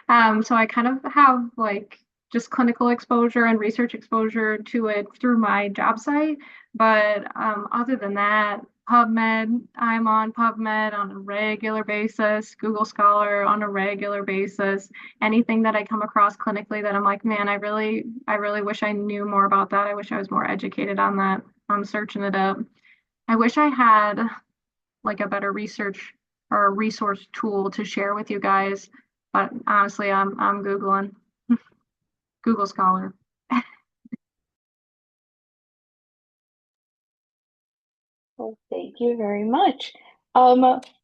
at. So I kind of have like just clinical exposure and research exposure to it through my job site. But other than that, PubMed, I'm on PubMed on a regular basis, Google Scholar on a regular basis. Anything that I come across clinically that I'm like, man, I really wish I knew more about that. I wish I was more educated on that. I'm searching it up. I wish I had like a better research or a resource tool to share with you guys, but honestly, I'm Googling Google Scholar. Well, thank you very much.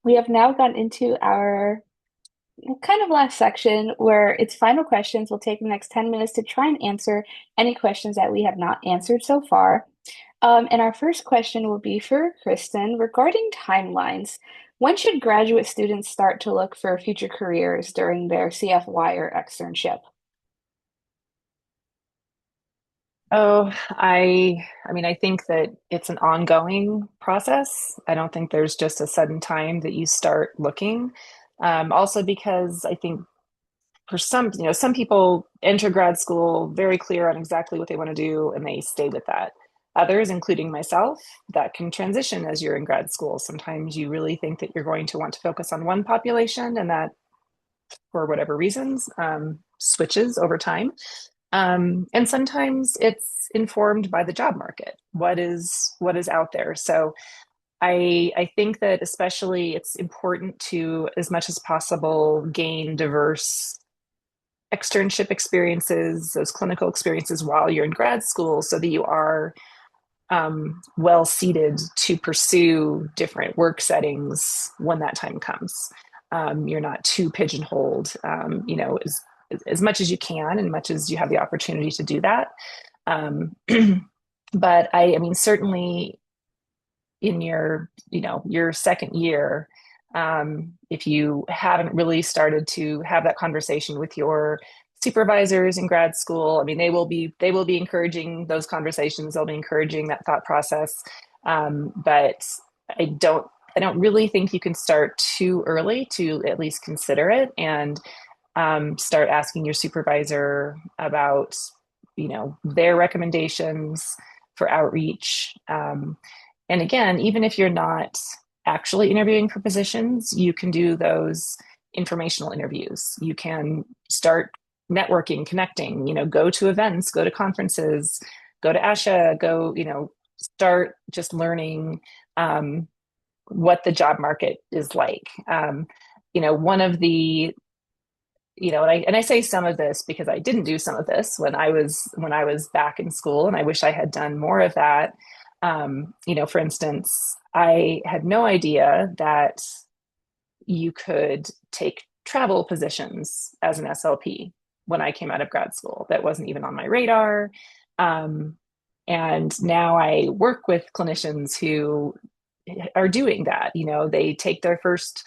We have now gotten into our kind of last section where it's final questions. We'll take the next 10 minutes to try and answer any questions that we have not answered so far. And our first question will be for Kristen regarding timelines. When should graduate students start to look for future careers during their CFY or externship? Oh, I mean, I think that it's an ongoing process. I don't think there's just a sudden time that you start looking. Also because I think for some people enter grad school very clear on exactly what they want to do and they stay with that. Others, including myself, that can transition as you're in grad school. Sometimes you really think that you're going to want to focus on one population and that, for whatever reasons, switches over time. And sometimes it's informed by the job market. What is out there? So I think that especially it's important to, as much as possible, gain diverse externship experiences, those clinical experiences while you're in grad school, so that you are well seated to pursue different work settings when that time comes. You're not too pigeonholed, as much as you can and much as you have the opportunity to do that. Um, But I mean, certainly in your, your second year, if you haven't really started to have that conversation with your supervisors in grad school, I mean, they will be encouraging those conversations. They'll be encouraging that thought process. But I don't I don't really think you can start too early to at least consider it and start asking your supervisor about, their recommendations for outreach. And again, even if you're not actually interviewing for positions, you can do those informational interviews. You can start networking, connecting, go to events, go to conferences, go to ASHA, go, start just learning what the job market is like. One of the and I say some of this because I didn't do some of this when I was back in school, and I wish I had done more of that. For instance, I had no idea that you could take travel positions as an SLP when I came out of grad school. That wasn't even on my radar. Um, and now I work with clinicians who are doing that. They take their first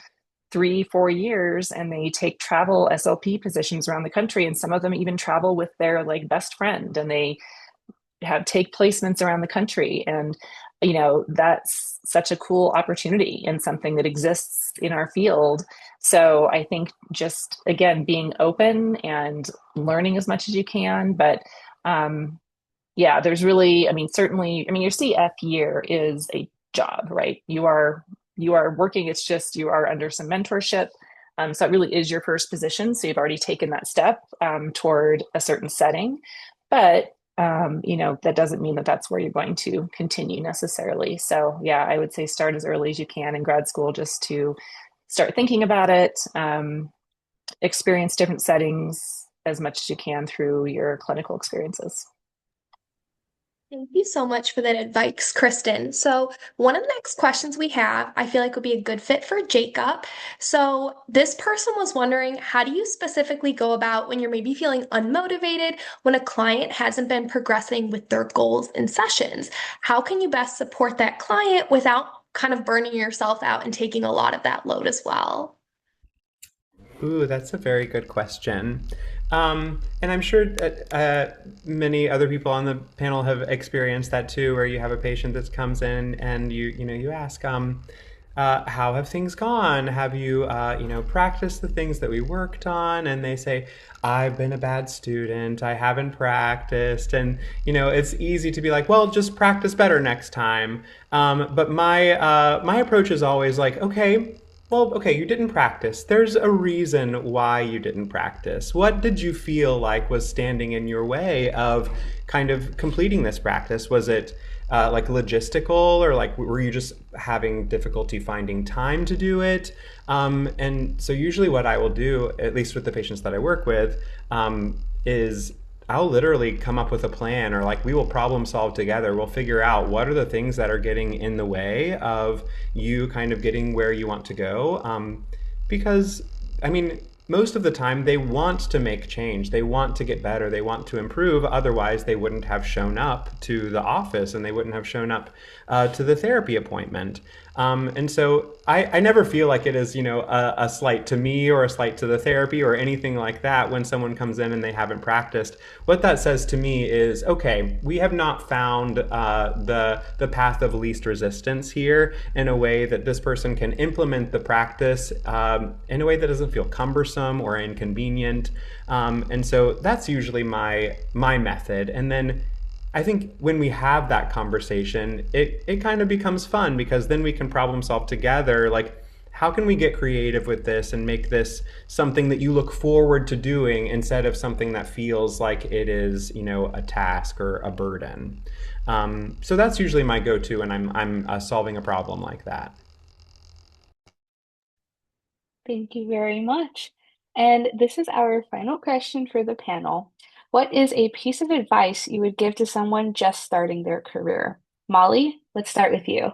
3, 4 years and they take travel SLP positions around the country. And some of them even travel with their like best friend, and they have take placements around the country. And, that's such a cool opportunity and something that exists in our field. So I think just, again, being open and learning as much as you can. But yeah, there's really, I mean, certainly, I mean, your CF year is a job, right? You are working. It's just you are under some mentorship. So it really is your first position. So you've already taken that step toward a certain setting, but that doesn't mean that that's where you're going to continue necessarily. So yeah, I would say start as early as you can in grad school just to start thinking about it, experience different settings as much as you can through your clinical experiences. Thank you so much for that advice, Kristen. So, one of the next questions we have, I feel like would be a good fit for Jacob. So, this person was wondering, how do you specifically go about when you're maybe feeling unmotivated when a client hasn't been progressing with their goals and sessions? How can you best support that client without kind of burning yourself out and taking a lot of that load as well? Ooh, that's a very good question. And I'm sure that many other people on the panel have experienced that too, where you have a patient that comes in and you ask, how have things gone? Have you, practiced the things that we worked on? And they say, I've been a bad student. I haven't practiced. And, it's easy to be like, well, just practice better next time. But my approach is always like, okay, well, okay, you didn't practice. There's a reason why you didn't practice. What did you feel like was standing in your way of kind of completing this practice? Was it like logistical, or like were you just having difficulty finding time to do it? And so usually what I will do, at least with the patients that I work with, is I'll literally come up with a plan, or like we will problem solve together. We'll figure out what are the things that are getting in the way of you kind of getting where you want to go. Because, I mean, most of the time they want to make change. They want to get better. They want to improve. Otherwise, they wouldn't have shown up to the office and they wouldn't have shown up to the therapy appointment. And so I never feel like it is, a slight to me or a slight to the therapy or anything like that when someone comes in and they haven't practiced. What that says to me is, okay, we have not found the path of least resistance here in a way that this person can implement the practice in a way that doesn't feel cumbersome or inconvenient. And so that's usually my method. And then I think when we have that conversation, it kind of becomes fun because then we can problem solve together. Like, how can we get creative with this and make this something that you look forward to doing instead of something that feels like it is, a task or a burden? So that's usually my go-to when I'm solving a problem like that. Thank you very much. And this is our final question for the panel. What is a piece of advice you would give to someone just starting their career? Molly, let's start with you.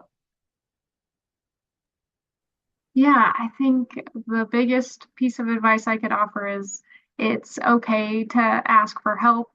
Yeah, I think the biggest piece of advice I could offer is it's okay to ask for help.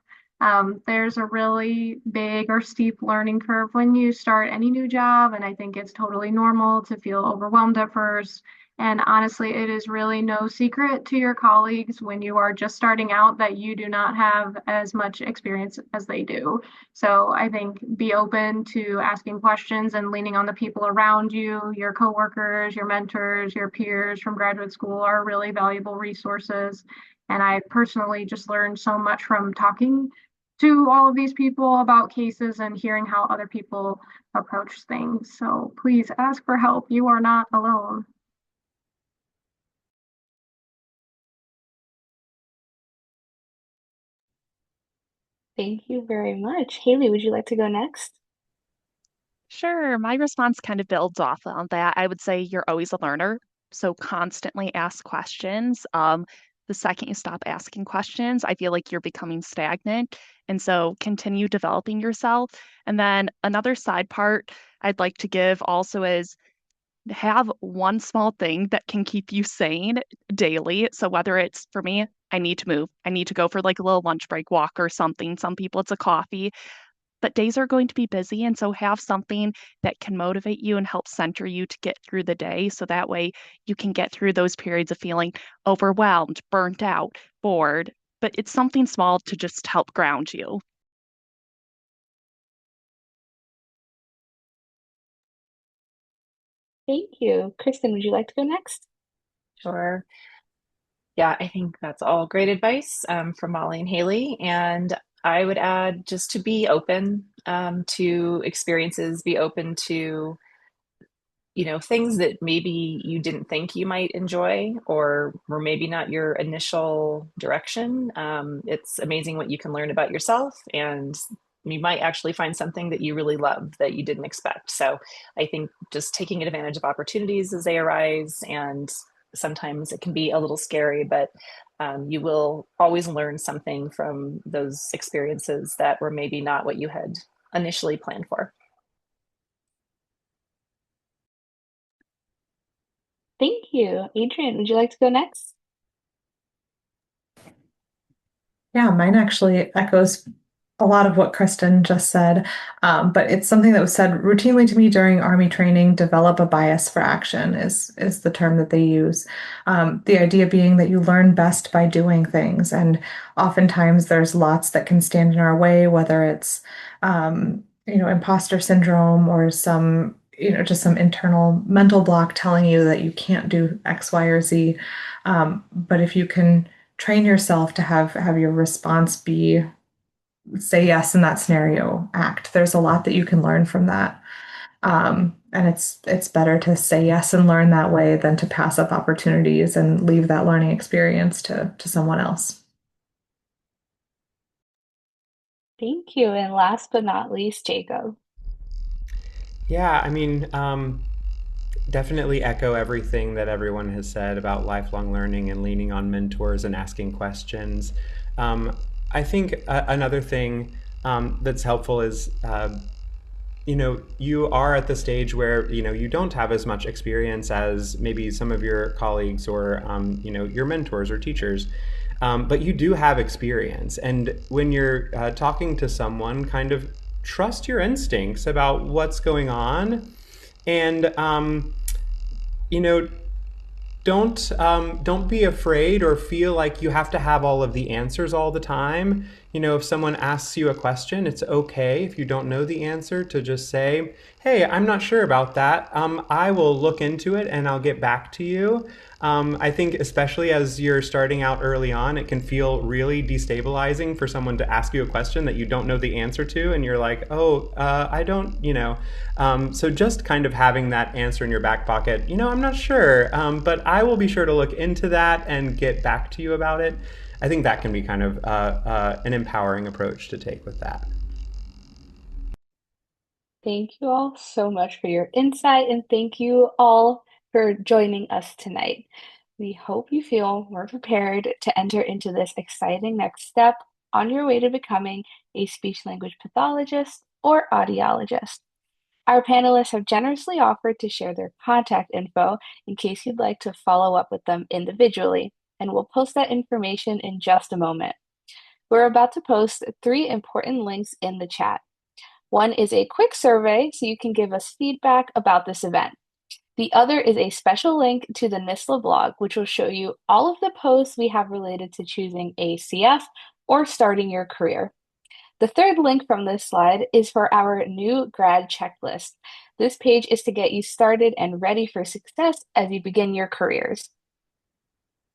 There's a really big or steep learning curve when you start any new job, and I think it's totally normal to feel overwhelmed at first. And honestly, it is really no secret to your colleagues when you are just starting out that you do not have as much experience as they do. So I think be open to asking questions and leaning on the people around you. Your coworkers, your mentors, your peers from graduate school are really valuable resources. And I personally just learned so much from talking to all of these people about cases and hearing how other people approach things. So please ask for help. You are not alone. Thank you very much. Haley, would you like to go next? Sure, my response kind of builds off on that. I would say you're always a learner, so constantly ask questions. The second you stop asking questions, I feel like you're becoming stagnant. And so continue developing yourself. And then another side part I'd like to give also is have one small thing that can keep you sane daily. So whether it's for me, I need to move, I need to go for like a little lunch break walk or something. Some people it's a coffee, but days are going to be busy. And so have something that can motivate you and help center you to get through the day. So that way you can get through those periods of feeling overwhelmed, burnt out, bored. But it's something small to just help ground you. Thank you. Kristen, would you like to go next? Sure. Yeah, I think that's all great advice from Molly and Haley. And I would add just to be open to experiences, be open to things that maybe you didn't think you might enjoy or were maybe not your initial direction. It's amazing what you can learn about yourself, and you might actually find something that you really love that you didn't expect. So I think just taking advantage of opportunities as they arise, and sometimes it can be a little scary, but you will always learn something from those experiences that were maybe not what you had initially planned for. Thank you. Adrian, would you like to go next? Yeah, mine actually echoes a lot of what Kristen just said, but it's something that was said routinely to me during Army training. Develop a bias for action is the term that they use. The idea being that you learn best by doing things, and oftentimes there's lots that can stand in our way, whether it's imposter syndrome or some just some internal mental block telling you that you can't do X, Y, or Z. But if you can train yourself to have your response be say yes in that scenario, act. There's a lot that you can learn from that. And it's better to say yes and learn that way than to pass up opportunities and leave that learning experience to someone else. Thank you. And last but not least, Jacob. Yeah, I mean, definitely echo everything that everyone has said about lifelong learning and leaning on mentors and asking questions. I think another thing that's helpful is you are at the stage where you don't have as much experience as maybe some of your colleagues or your mentors or teachers, but you do have experience. And when you're talking to someone, kind of trust your instincts about what's going on, and you know don't be afraid or feel like you have to have all of the answers all the time. If someone asks you a question, it's okay if you don't know the answer to just say, "Hey, I'm not sure about that. I will look into it and I'll get back to you." I think especially as you're starting out early on, it can feel really destabilizing for someone to ask you a question that you don't know the answer to, and you're like, "Oh, I don't," So just kind of having that answer in your back pocket, I'm not sure, but I will be sure to look into that and get back to you about it. I think that can be kind of an empowering approach to take with that. Thank you all so much for your insight, and thank you all for joining us tonight. We hope you feel more prepared to enter into this exciting next step on your way to becoming a speech language pathologist or audiologist. Our panelists have generously offered to share their contact info in case you'd like to follow up with them individually, and we'll post that information in just a moment. We're about to post three important links in the chat. One is a quick survey so you can give us feedback about this event. The other is a special link to the NISLA blog, which will show you all of the posts we have related to choosing a CF or starting your career. The third link from this slide is for our new grad checklist. This page is to get you started and ready for success as you begin your careers.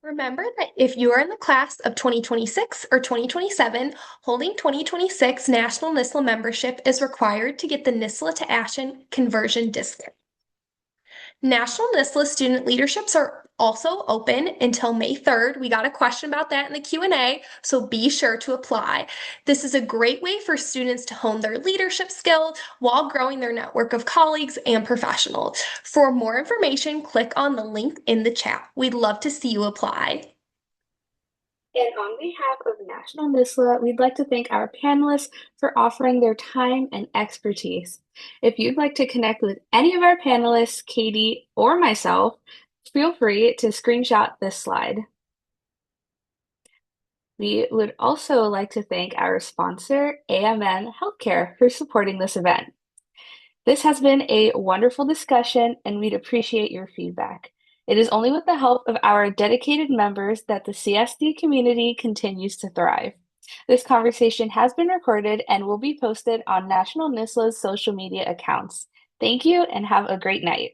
Remember that if you are in the class of 2026 or 2027, holding 2026 National NISLA membership is required to get the NISLA to Ashen conversion discount. National NISLA student leaderships are also open until May 3rd. We got a question about that in the Q&A, so be sure to apply. This is a great way for students to hone their leadership skills while growing their network of colleagues and professionals. For more information, click on the link in the chat. We'd love to see you apply. And on behalf of National NISLA, we'd like to thank our panelists for offering their time and expertise. If you'd like to connect with any of our panelists, Katie or myself, feel free to screenshot this slide. We would also like to thank our sponsor, AMN Healthcare, for supporting this event. This has been a wonderful discussion, and we'd appreciate your feedback. It is only with the help of our dedicated members that the CSD community continues to thrive. This conversation has been recorded and will be posted on National NISLA's social media accounts. Thank you and have a great night.